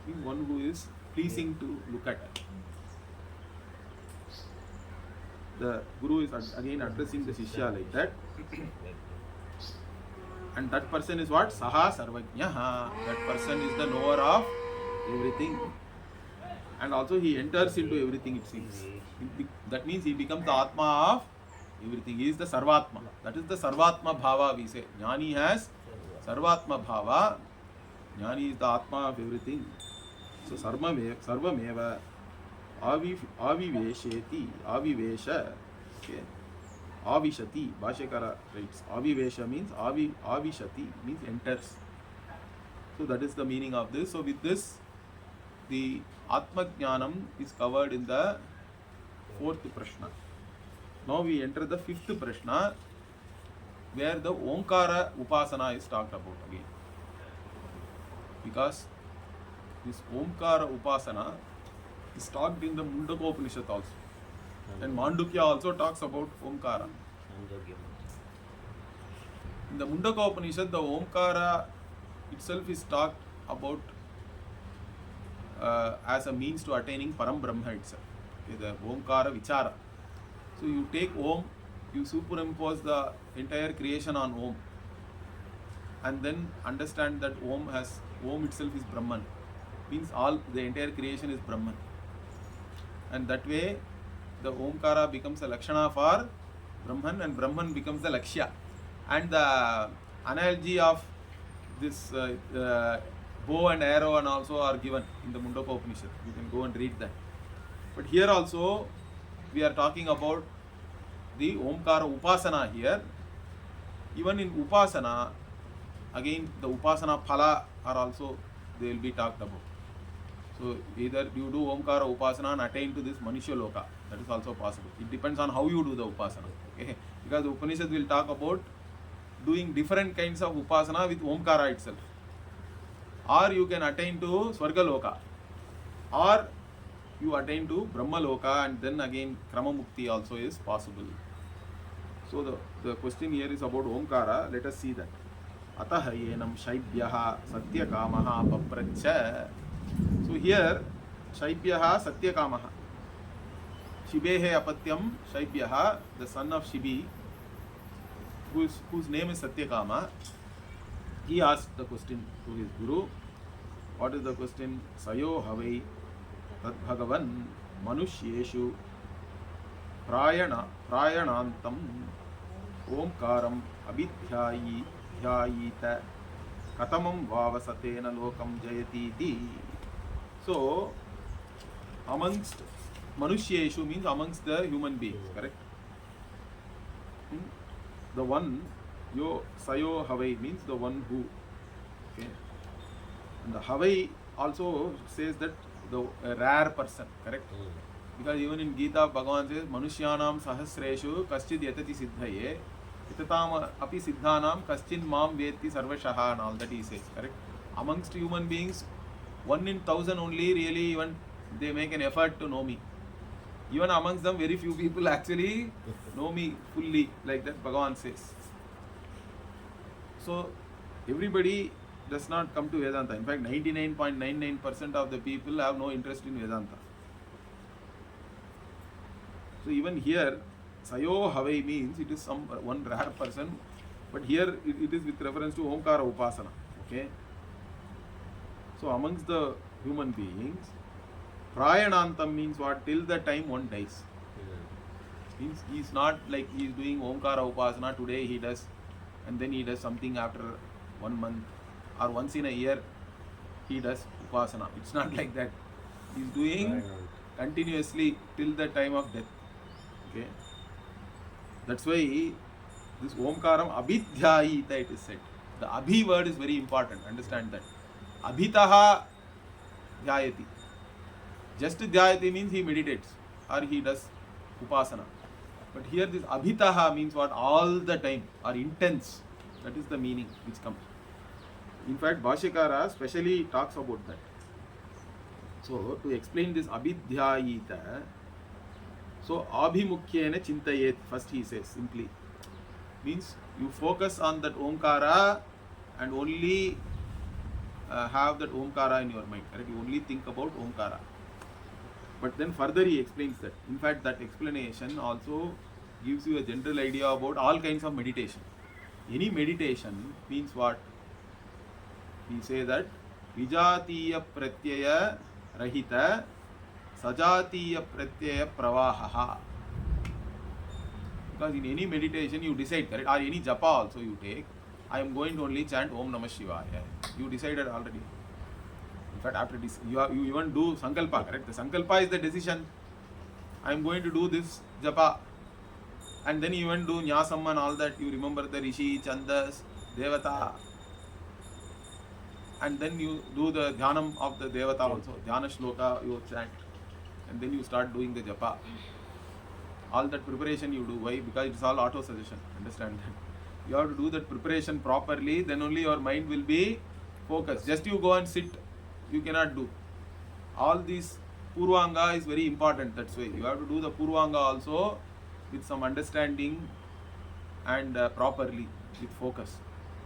means one who is pleasing to look at. The Guru is again addressing the Shishya like that. And that person is what? Saha Sarvajnaha. That person is the knower of everything. And also he enters into everything, it seems. That means he becomes the Atma of everything. He is the Sarvatma. That is the Sarvatma Bhava we say. Jnani has Sarvatma Bhava. Jnani is the Atma of everything. So Sarvameva avivesheti, avivesha, okay. Avishati, Bhashyakara writes, avivesha means avishati means enters. So that is the meaning of this. So with this, the Atma Jnanam is covered in the 4th Prashna. Now we enter the 5th Prashna, where the Omkara Upasana is talked about again. Because this Omkara Upasana is talked in the Mundakopanishad also. And Mandukya also talks about Omkara. In the Mundakopanishad, the Omkara itself is talked about as a means to attaining Param Brahma itself. Okay, the Omkara Vichara. So you take Om, you superimpose the entire creation on Om, and then understand that Om itself is Brahman. Means the entire creation is Brahman. And that way the Omkara becomes a Lakshana for Brahman, and Brahman becomes the Lakshya. And the analogy of this bow and arrow and also are given in the Mundaka Upanishad. You can go and read that. But here also we are talking about the Omkara Upasana here. Even in Upasana, again the Upasana Phala are also, they will be talked about. So either you do Omkara Upasana and attain to this Manushya Loka, that is also possible. It depends on how you do the Upasana. Okay? Because the Upanishad will talk about doing different kinds of Upasana with Omkara itself. Or you can attain to Swarga Loka, or you attain to Brahma Loka, and then again Krama Mukti also is possible. So the question here is about Omkara. Let us see that. Ataha yenam shaibhyaha satyakamaha papracha. So here shaibhyaha satyakamaha. Shibehe apatyam shaibhyaha, the son of Shibi, whose name is Satyakama. He asked the question to his guru. What is the question? Sayo havai tad bhagavan manushyeshu prayanantam omkaram abhidhyayita katamam vavasatena lokam jayati di. So amongst manushyeshu means amongst the human beings, correct? The one, Sayo Havai means the one who. Okay. And the Havai also says that a rare person, correct? Because even in Gita, Bhagavan says, Manushyanam sahasreshu kaschid yatati siddhaye, yatatam api siddhanam kaschin mam veti sarvashaha, and all that he says, correct? Amongst human beings, 1 in 1,000 only really even they make an effort to know me. Even amongst them, very few people actually know me fully, like that Bhagavan says. So everybody does not come to Vedanta. In fact, 99.99% of the people have no interest in Vedanta. So even here, Sayo Havai means it is one rare person, but here it is with reference to Omkara Upasana. Okay. So amongst the human beings, Prayanantam means what? Till the time one dies. Means he is not like he is doing Omkara Upasana, today he does, and then he does something after 1 month, or once in a year he does Upasana. It's not like that. He is doing continuously till the time of death. Okay. That's why this Omkaram Abhidhyayita it is said. The Abhi word is very important. Understand that. Abhitaha Dhyayati. Just Dhyayati means he meditates or he does Upasana. But here this Abhitaha means what? All the time or intense. That is the meaning which comes. In fact, Bhashyakara specially talks about that. So, to explain this Abhidhyayita, so Abhimukhyena Chintayet, first he says simply. Means you focus on that Omkara and only have that Omkara in your mind. Correct? You only think about Omkara. But then further he explains that. In fact, that explanation also gives you a general idea about all kinds of meditation. Any meditation means what? We say that Vijatiya Pratyaya Rahita Sajatiya Pratyaya Pravahaha. Because in any meditation you decide, correct? Or any japa also you take, I am going to only chant Om Namah Shivaya. You decided already. In fact, after this, you even do sankalpa, correct? The sankalpa is the decision. I am going to do this japa. And then you even do nyasam and all that. You remember the rishi, chandas, devata. And then you do the dhyanam of the devata also. Dhyana shloka you chant. And then you start doing the japa. All that preparation you do. Why? Because it's all auto suggestion. Understand that? You have to do that preparation properly. Then only your mind will be focused. Just you go and sit, you cannot do. All these Purvanga is very important. That's why you have to do the Purvanga also with some understanding and properly with focus.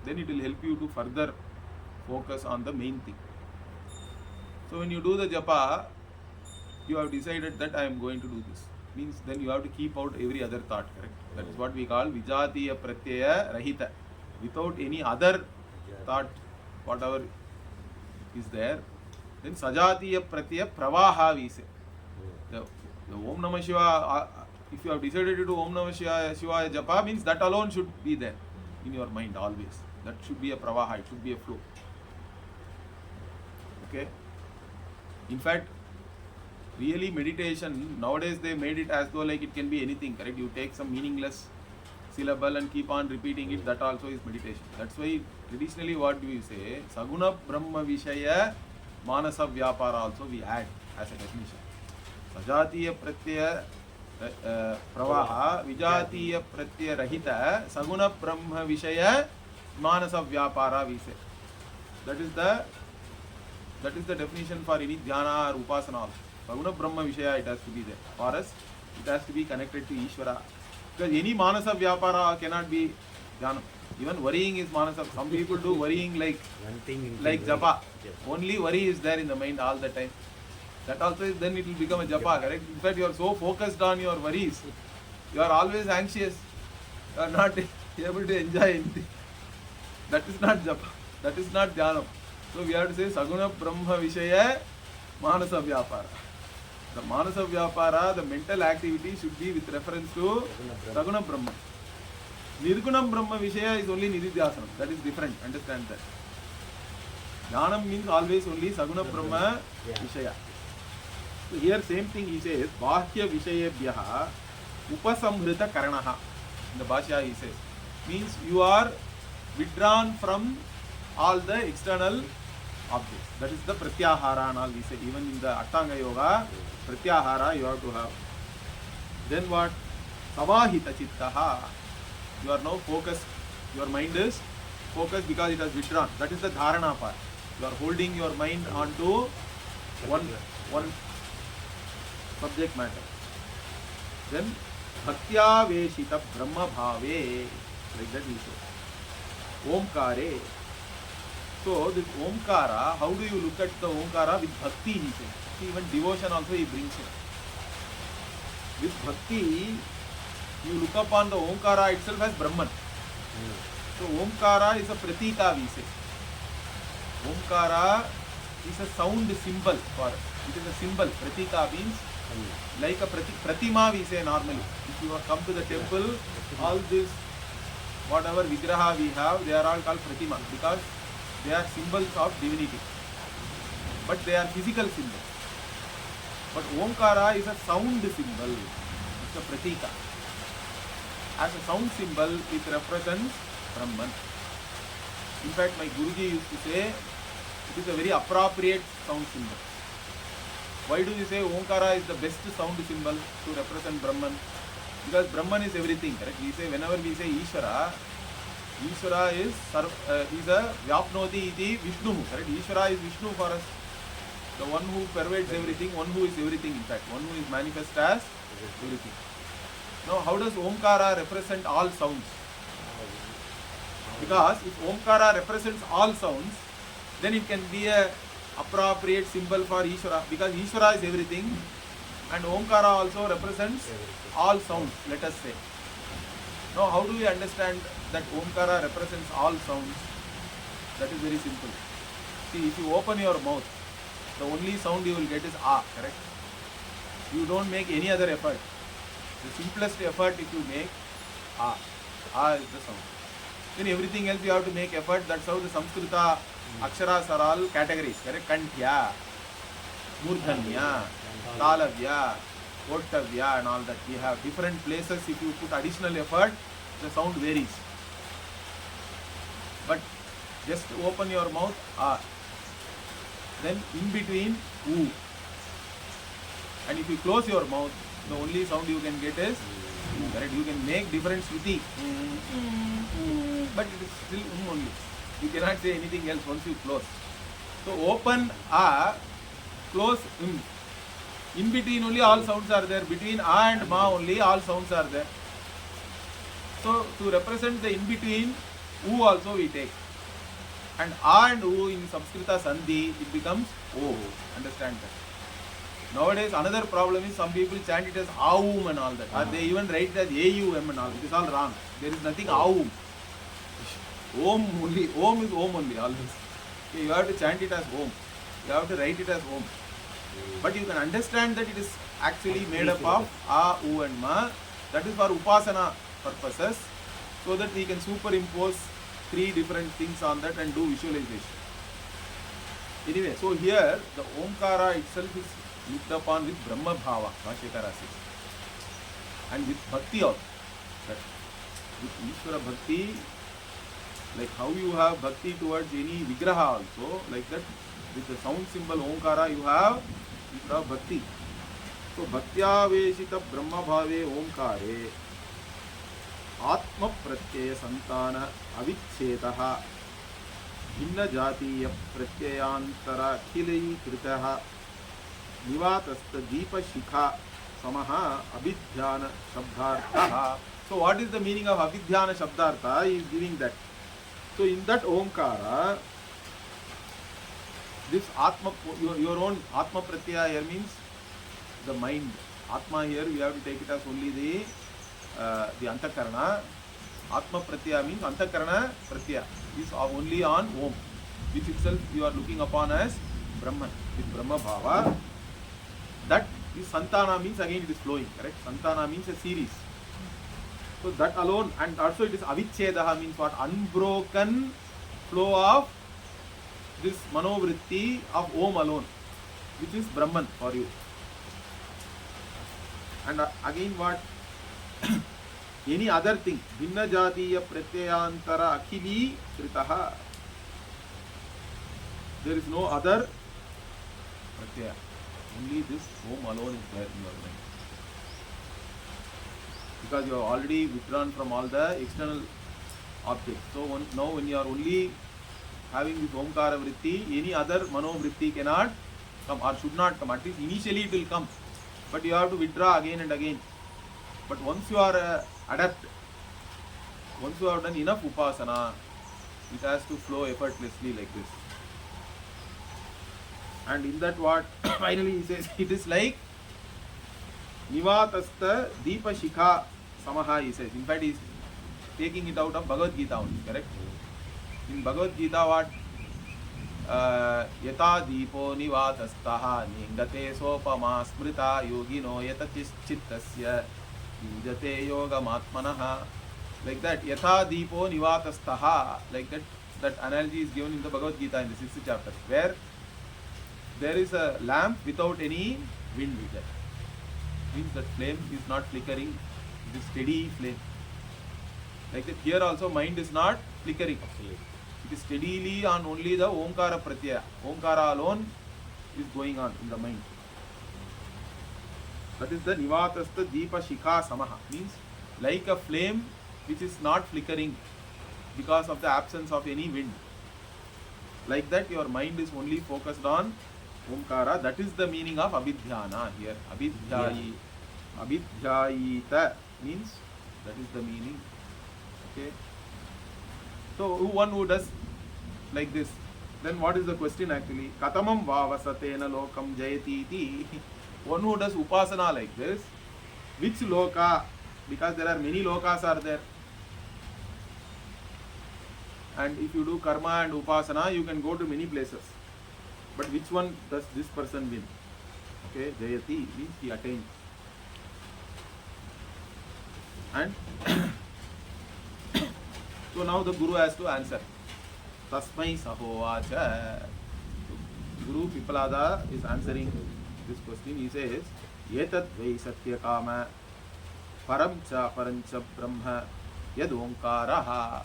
Then it will help you to further focus on the main thing. So when you do the japa, you have decided that I am going to do this. Means then you have to keep out every other thought, correct? That is what we call Vijatiya Pratyaya Rahita. Without any other thought, whatever is there, then Sajatiya Pratyaya Pravaha we say. The Om Namah Shiva, if you have decided to do Om Namah Shivaya Japa, means that alone should be there in your mind always. That should be a Pravaha, it should be a flow. Okay? In fact, really meditation, nowadays they made it as though like it can be anything, correct? You take some meaningless syllable and keep on repeating it, that also is meditation. That's why traditionally what do we say? Saguna Brahma Vishaya Manasa Vyapara also we add as a definition. Sajatiya Pratyaya Pravaha Vijatiya Pratyaya Rahita Saguna Brahma Vishaya Manasa Vyapara we say. That is the definition for any dhyana or upasana also. Saguna Brahma Vishaya it has to be there. For us, it has to be connected to Ishvara. Because any Manasa Vyapara cannot be dhyana. Even worrying is Manasa. Some people do worrying like japa. Yes. Only worry is there in the mind all the time. That also is, then it will become a japa, correct? In fact, you are so focused on your worries. You are always anxious. You are not able to enjoy anything. That is not japa. That is not dhyanam. So we have to say Saguna Brahma Vishaya Manasa Vyapara. The Manasa Vyapara, the mental activity should be with reference to Saguna Brahma. Nirgunam Brahma Vishaya is only Nididhyasanam. That is different. Understand that. Dhyanam means always only Saguna Brahma Vishaya. So here same thing he says, Bahya Vishayebhyaha Upasamhrita Karanaha. In the Bhashya he says, means you are withdrawn from all the external objects. That is the Pratyahara and all we say. Even in the Ashtanga Yoga, Pratyahara you have to have. Then what? Samahita Chittaha. You are now focused. Your mind is focused because it has withdrawn. That is the Dharana part. You are holding your mind onto one subject matter. Then Bhaktya Veshita Brahma Bhave. Like that we say. Omkare. So this Omkara, how do you look at the Omkara? With Bhakti he says. See, even devotion also he brings it. With Bhakti, you look upon the Omkara itself as Brahman. So Omkara is a pratika we say. Omkara is a sound symbol for us. It is a symbol. Pratika means like a pratima we say normally. If you come to the temple, all this whatever vigraha we have, they are all called pratima because they are symbols of divinity. But they are physical symbols. But Omkara is a sound symbol. It's a pratika. As a sound symbol, it represents Brahman. In fact, my Guruji used to say, it is a very appropriate sound symbol. Why do you say Omkara is the best sound symbol to represent Brahman? Because Brahman is everything, correct? We say, whenever we say Ishvara, Ishvara is a Vyapnoti iti Vishnu, correct? Ishvara is Vishnu for us. The one who pervades everything, one who is everything in fact, one who is manifest as everything. Now, how does Omkara represent all sounds? Because if Omkara represents all sounds, then it can be a appropriate symbol for Ishvara, because Ishvara is everything and Omkara also represents all sounds, let us say. Now, how do we understand that Omkara represents all sounds? That is very simple. See, if you open your mouth, the only sound you will get is A, correct? You don't make any other effort. The simplest effort if you make, A is the sound. Then everything else you have to make effort. That's how the Samskrita Aksharas are all categories, correct? Kantya, Murdhanya, Talavya, Ottavya and all that. We have different places. If you put additional effort, the sound varies. But just open your mouth, then in between, oo. And if you close your mouth, the only sound you can get is correct. You can make different shruti, but it is still only. You cannot say anything else once you close. So open a, close in between only all sounds are there. Between a and ma only all sounds are there. So to represent the in between, oo also we take. And a and oo in Samskrita Sandhi, it becomes o. Understand that? Nowadays, another problem is some people chant it as aum and all that. Or they even write it as aum and all. It is all wrong. There is nothing aum. Om only. Om is om only always. Okay, you have to chant it as om. You have to write it as om. But you can understand that it is actually made up of a, u and ma. That is for upasana purposes. So that we can superimpose three different things on that and do visualization. Anyway, so here the Omkara itself is looked upon with Brahma Bhava, Bhashyakara says. And with Bhakti also. With Ishvara Bhakti, like how you have Bhakti towards any Vigraha also, like that with the sound symbol Omkara you have Bhakti. So Bhaktya Brahma Bhave Omkare Atma Pratyaya Santana Avichetaha Bhinna Jatiya Pratyayantara Khilai Kritaha Nivatasta Deepa Shikha Samaha Abhidhyana Shabdartha. So what is the meaning of Abhidhyana Shabdartha? He is giving that. So in that Omkara, this Atma, your own Atma Pratyaya here means the mind. Atma here we have to take it as only the Antakarana. Atma Pratyaya means Antakarana Pratyaya is only on Om, which itself you are looking upon as Brahman with Brahma Bhava. That is Santana means again it is flowing, correct? Santana means a series. So that alone, and also it is Avichedaha means what? Unbroken flow of this Manovritti of Om alone, which is Brahman for you. And again what? Any other thing. Bhinna Jatiya Pratyayantara Akhili Kritaha. There is no other Pratyaya. Only this Om alone is there in your mind. Because you have already withdrawn from all the external objects. So now when you are only having this Omkara Vritti, any other Mano Vritti cannot come or should not come. At least initially it will come. But you have to withdraw again and again. But once you are adept, once you have done enough Upasana, it has to flow effortlessly like this. And in that what finally he says, it is like Nivatasta Deepa Shikha Samaha, he says. In fact, he is taking it out of Bhagavad Gita only, correct? In Bhagavad Gita what? Yata Deepo Nivatastaha Ningate Sopama Smrita Yogino Yatatis Chittasya Yujate Yoga Matmanaha. Like that, Yata Deepo Nivatastaha. Like that analogy is given in the Bhagavad Gita in the 6th chapter, where there is a lamp without any wind with that. Means that flame is not flickering, it is steady flame. Like that here also mind is not flickering. It is steadily on only the Omkara Pratyaya. Omkara alone is going on in the mind. That is the Nivatasta Deepa Shikha Samaha. Means like a flame which is not flickering because of the absence of any wind. Like that your mind is only focused on Omkara. That is the meaning of Abhidhyana here. Abhidhyayita means that is the meaning. Okay. So one who does like this, then what is the question actually? Katamam vavasatena lokam jayati iti. One who does upasana like this, which loka? Because there are many lokas are there. And if you do karma and upasana, you can go to many places. But which one does this person win? Okay, Jayati means he attains. And so now the Guru has to answer. Tasmai Sahovacha. Guru Pipalada is answering this question. He says, Yetat Vai Satya Kama Param Cha Parancha Brahma Yad Omkaraha.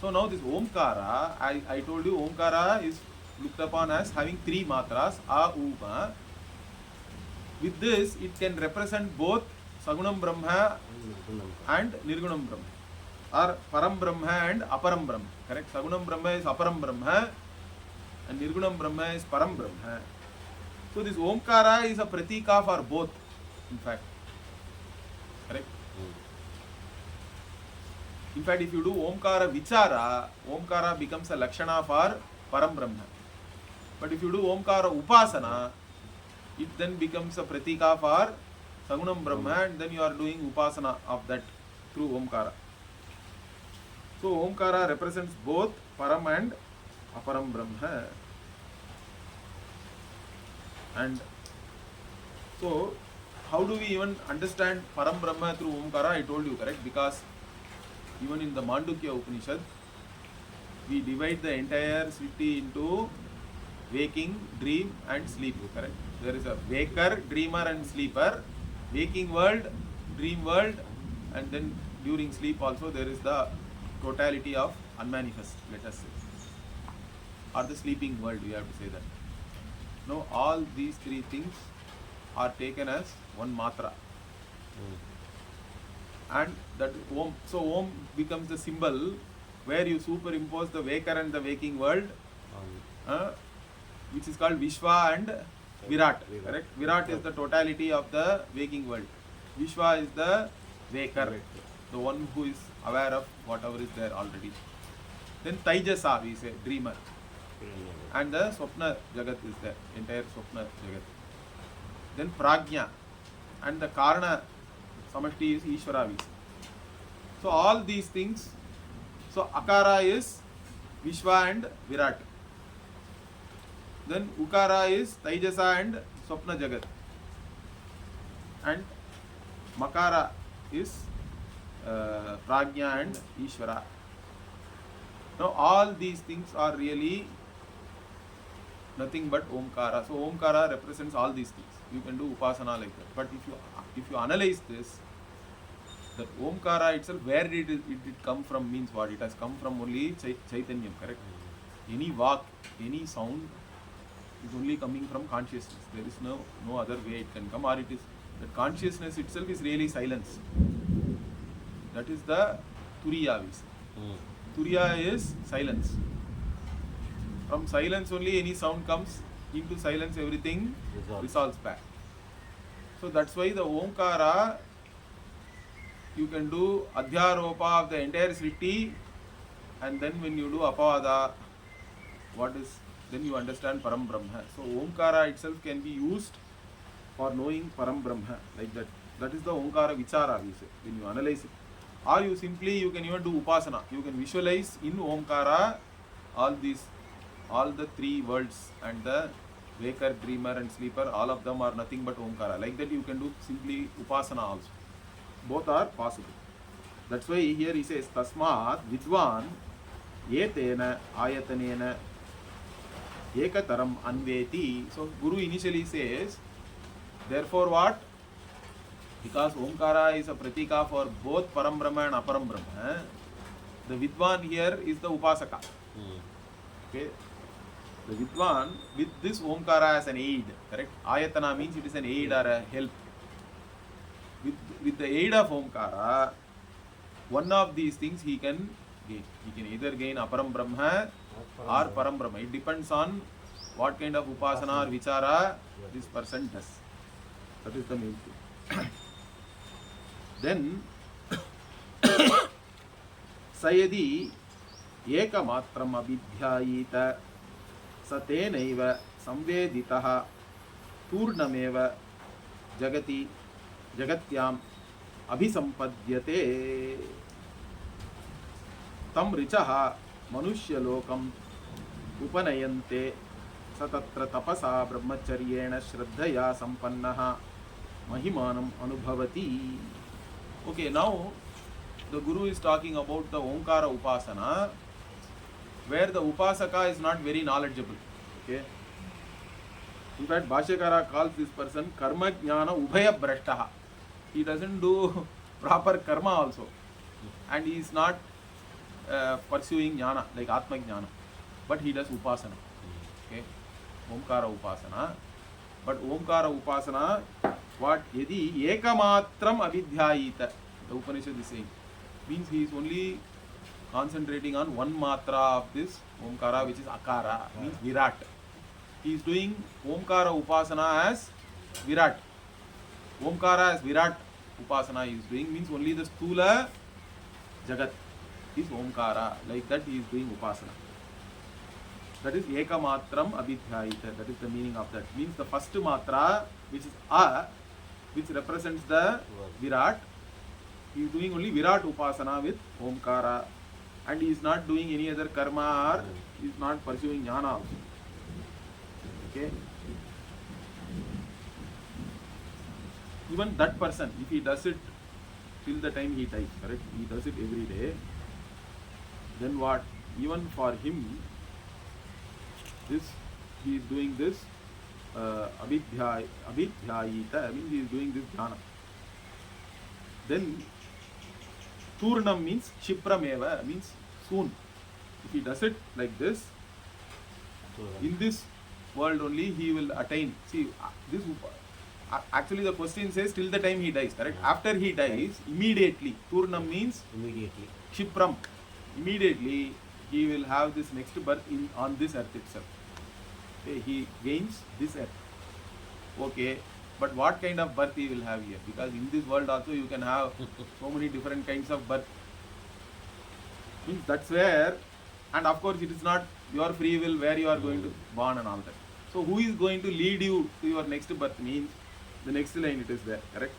So now this Omkara, I told you Omkara is looked upon as having three matras, A, U, Ma. With this, it can represent both Sagunam Brahma and Nirgunam Brahma, or Param Brahma and Aparam Brahma. Correct? Sagunam Brahma is Aparam Brahma and Nirgunam Brahma is Param Brahma. So this Omkara is a pratika for both, in fact. Correct? In fact, if you do Omkara Vichara, Omkara becomes a Lakshana for Param Brahma. But if you do Omkara Upasana, it then becomes a pratika for Sagunam Brahma, and then you are doing Upasana of that through Omkara. So Omkara represents both Param and Aparam Brahma. And so, how do we even understand Param Brahma through Omkara? I told you, correct? Because even in the Mandukya Upanishad, we divide the entire Sriti into waking, dream and sleep, correct? There is a waker, dreamer and sleeper, waking world, dream world, and then during sleep also there is the totality of unmanifest, let us say, or the sleeping world, we have to say that. No, all these three things are taken as one matra. And that Om, so Om becomes the symbol where you superimpose the waker and the waking world, which is called Vishwa and Virat, correct? Virat is the totality of the waking world. Vishwa is the waker, the one who is aware of whatever is there already. Then Taijasa, we say, dreamer. And the Swapna Jagat is there, entire Swapna Jagat. Then Prajna, and the Karana Samashti is Ishvara, we say. So all these things, so Akara is Vishwa and Virat. Then Ukara is Taijasa and Swapna Jagat. And Makara is Prajna and Ishvara. Now all these things are really nothing but Omkara. So Omkara represents all these things. You can do Upasana like that. But if you analyze this, that Omkara itself, where did it come from means what? It has come from only Chaitanyam, correct? Any vak, any sound is only coming from consciousness. There is no other way it can come, or it is that consciousness itself is really silence. That is the Turiya, we say. Turiya is silence. From silence only any sound comes, into silence everything resolves back. So that's why the Omkara, you can do Adhyaropa of the entire Sriti, and then when you do Apavada, then you understand Param Brahma. So Omkara itself can be used for knowing Param Brahma, like that. That is the Omkara Vichara, we say, when you analyze it. Or you can even do Upasana. You can visualize in Omkara all the three worlds, and the waker, dreamer and sleeper, all of them are nothing but Omkara. Like that you can do simply Upasana also. Both are possible. That's why here he says, Tasmat Vidwan Yetena Ayatanena Ekataram Anveti. So Guru initially says, therefore what? Because Omkara is a pratika for both Param Brahma and Aparam Brahma, the Vidwan here is the Upasaka. Okay. The Vidwan with this Omkara as an aid, correct? Ayatana means it is an aid or a help. With the aid of Omkara, one of these things he can gain. He can either gain Aparam Brahma or Param Brahma. It depends on what kind of Upasana or Vichara this person does. That is the main thing. Then, Sayadi Ekamatram Abhidhyayita Satenaiva Samveditaha Purnameva Jagati Jagatyam Abhisampadhyate Tam Richaha Manushyalokam Upanayante Satatra Tapasa Brahmacharyena Shraddhaya Sampannaha Mahimanam Anubhavati. Okay, now the Guru is talking about the Omkara Upasana, where the upasaka is not very knowledgeable. Okay. In fact, Bhashyakara calls this person karma jnana ubhaya brashtaha. He doesn't do proper karma also, and he is not pursuing jnana like atma jnana, but he does upasana. Okay, omkara upasana. But omkara upasana, what yadi ekamatram avidhyayita, the Upanishad is saying, means he is only concentrating on one matra of this omkara, which is akara, means virat. He is doing omkara upasana as virat. Omkara as virat upasana he is doing, means only the stula jagat is omkara. Like that he is doing upasana. That is ekamatram abhidhyayita. That is the meaning of that. Means the first matra, which is a, which represents the virat. He is doing only virat upasana with omkara, and he is not doing any other karma, or he is not pursuing jnana also. Okay. Even that person, if he does it till the time he dies, correct? He does it every day. Then what? Even for him, this he is doing this abhidhyayita. I mean, he is doing this jnana. Then turnam means shiprameva, means soon. If he does it like this, in this world only he will attain. See, this actually the question says till the time he dies, correct? After he dies, immediately. Turnam means Immediately. Shipram. Immediately he will have this next birth on this earth itself. Okay, he gains this earth. Okay, but what kind of birth he will have here? Because in this world also you can have so many different kinds of birth. Means that's where, and of course it is not your free will where you are going to born and all that. So who is going to lead you to your next birth means the next line it is there, correct?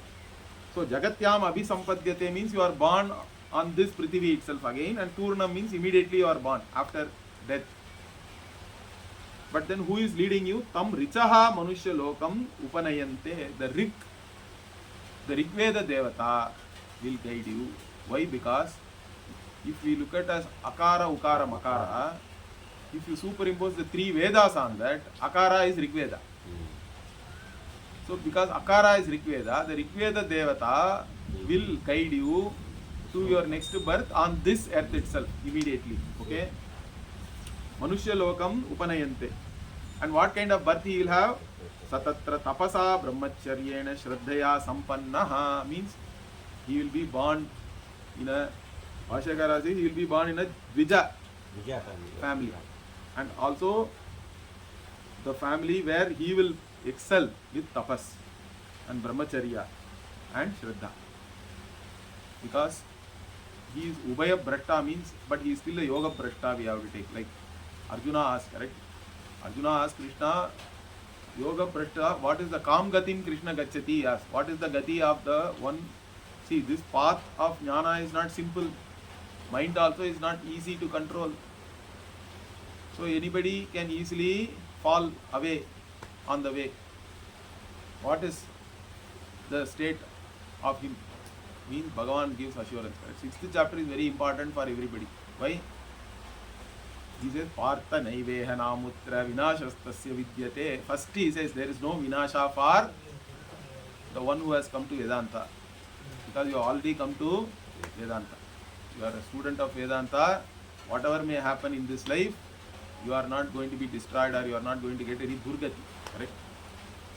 So Jagatyam Abhisampadyate means you are born on this Prithvi itself again, and Turnam means immediately you are born after death. But then who is leading you? Tam Richaha Manushya Lokam Upanayante. The Rigveda Devata will guide you. Why? Because if we look at as Akara, Ukara, Makara, if you superimpose the three Vedas on that, Akara is Rigveda. So because Akara is Rigveda, the Rigveda Devata will guide you to your next birth on this earth itself immediately. Okay? Manushya Lokam Upanayante. And what kind of birth he will have? Satatra Tapasa Brahmacharyena Shraddhaya Sampannaha means he will be born in a Bhashyakara says he will be born in a Dvija family. And also the family where he will excel with tapas and brahmacharya and shraddha. Because he is Ubhaya Brahta means, but he is still a Yoga Brahta we have to take. Like Arjuna asked, correct? Arjuna asked Krishna, Yoga Brahta, what is the Kam Gatim Krishna Gachati? He asked, what is the Gati of the one? See, this path of jnana is not simple. Mind also is not easy to control. So anybody can easily fall away on the way. What is the state of him? Means Bhagavan gives assurance. Correct? 6th chapter is very important for everybody. Why? He says, Partha Naiveha Namutra Vinashastasya Vidyate. First he says there is no Vinasha for the one who has come to Vedanta. Because you have already come to Vedanta. You are a student of Vedanta. Whatever may happen in this life, you are not going to be destroyed or you are not going to get any Durgati. Correct?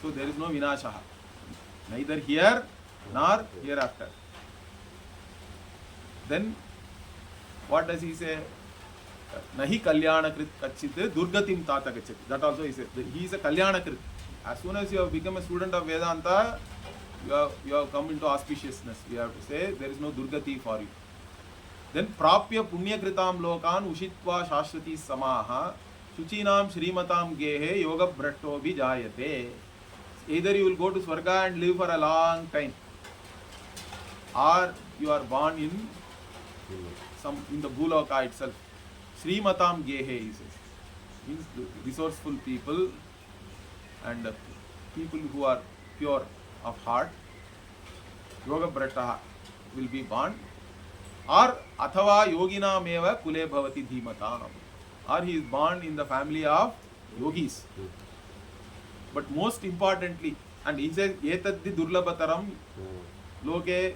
So there is no Vinasha. Neither here nor hereafter. Then what does he say? Nahi Kalyanakrit Kachit Durgatim Tata Kachit. That also he says. He is a Kalyanakrit. As soon as you have become a student of Vedanta, you have come into auspiciousness. We have to say there is no Durgati for you. Then Prapya Punyakritam Lokan Ushitva Shashwati Samaha Shuchinam Shrimatam Gehe Yoga Brahto Vijayate. Either you will go to Swarga and live for a long time, or you are born in the Bhuloka itself. Srimatam Gehe, he says. Means resourceful people and people who are pure of heart. Yoga Brahta will be born. Or Athava Yogina Meva Kule Bhavati Dhimatam. or he is born in the family of yogis. But most importantly, and he says, etaddi durlabhataram loke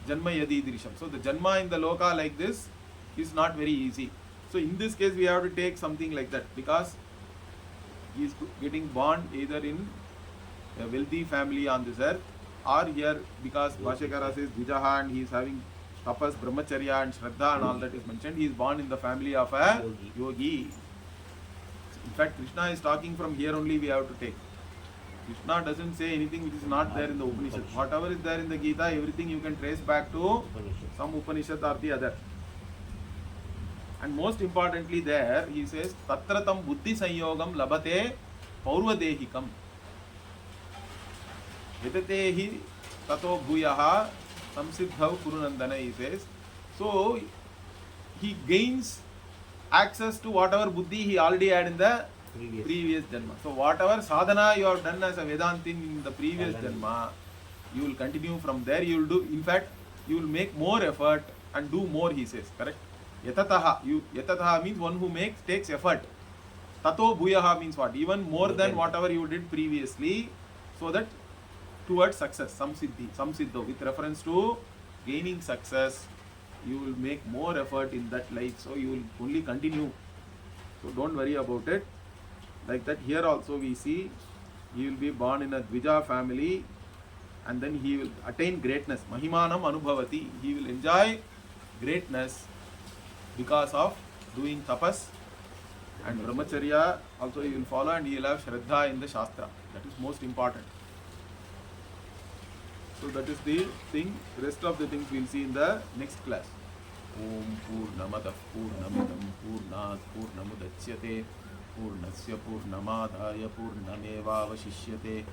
janma yadi dirisham. So the janma in the loka like this is not very easy. So in this case, we have to take something like that, because he is getting born either in a wealthy family on this earth, or here, because Bhashyakara says Dvijaha and he is having tapas, brahmacharya and shraddha and all that is mentioned, he is born in the family of a yogi. In fact, Krishna is talking from here only, we have to take. Krishna doesn't say anything which is not there in the Upanishad. Whatever is there in the Gita, everything you can trace back to some Upanishad or the other. And most importantly there, he says, Tatratam buddhi sanyogam labate paurvadehikam. Vitatehi tato bhuyaha samsiddhav kurunandana, he says. So, he gains access to whatever buddhi he already had in the previous janma. So, whatever sadhana you have done as a Vedantin in the previous janma, you will continue from there. You will do, in fact, you will make more effort and do more, he says, correct? Yatataha, yatataha means one who takes effort. Tato bhuyaha means what? Even more than whatever you did previously, so that towards success, samsiddho, with reference to gaining success, you will make more effort in that life, so you will only continue. So don't worry about it. Like that, here also we see he will be born in a Dvija family, and then he will attain greatness. Mahimanam anubhavati, he will enjoy greatness because of doing tapas and brahmacharya. Also he will follow, and he will have shraddha in the shastra. That is most important. So that is the thing. Rest of the things we will see in the next class. Om Purnamadah Purnamidam Purnat Purnamudachyate Purnasya Purnamadaya Purnamevavashishyate.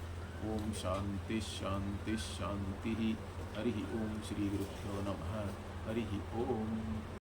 Om Shanti Shanti Shanti. Harihi Om Shri Gurubhyo Namaha. Harihi Om.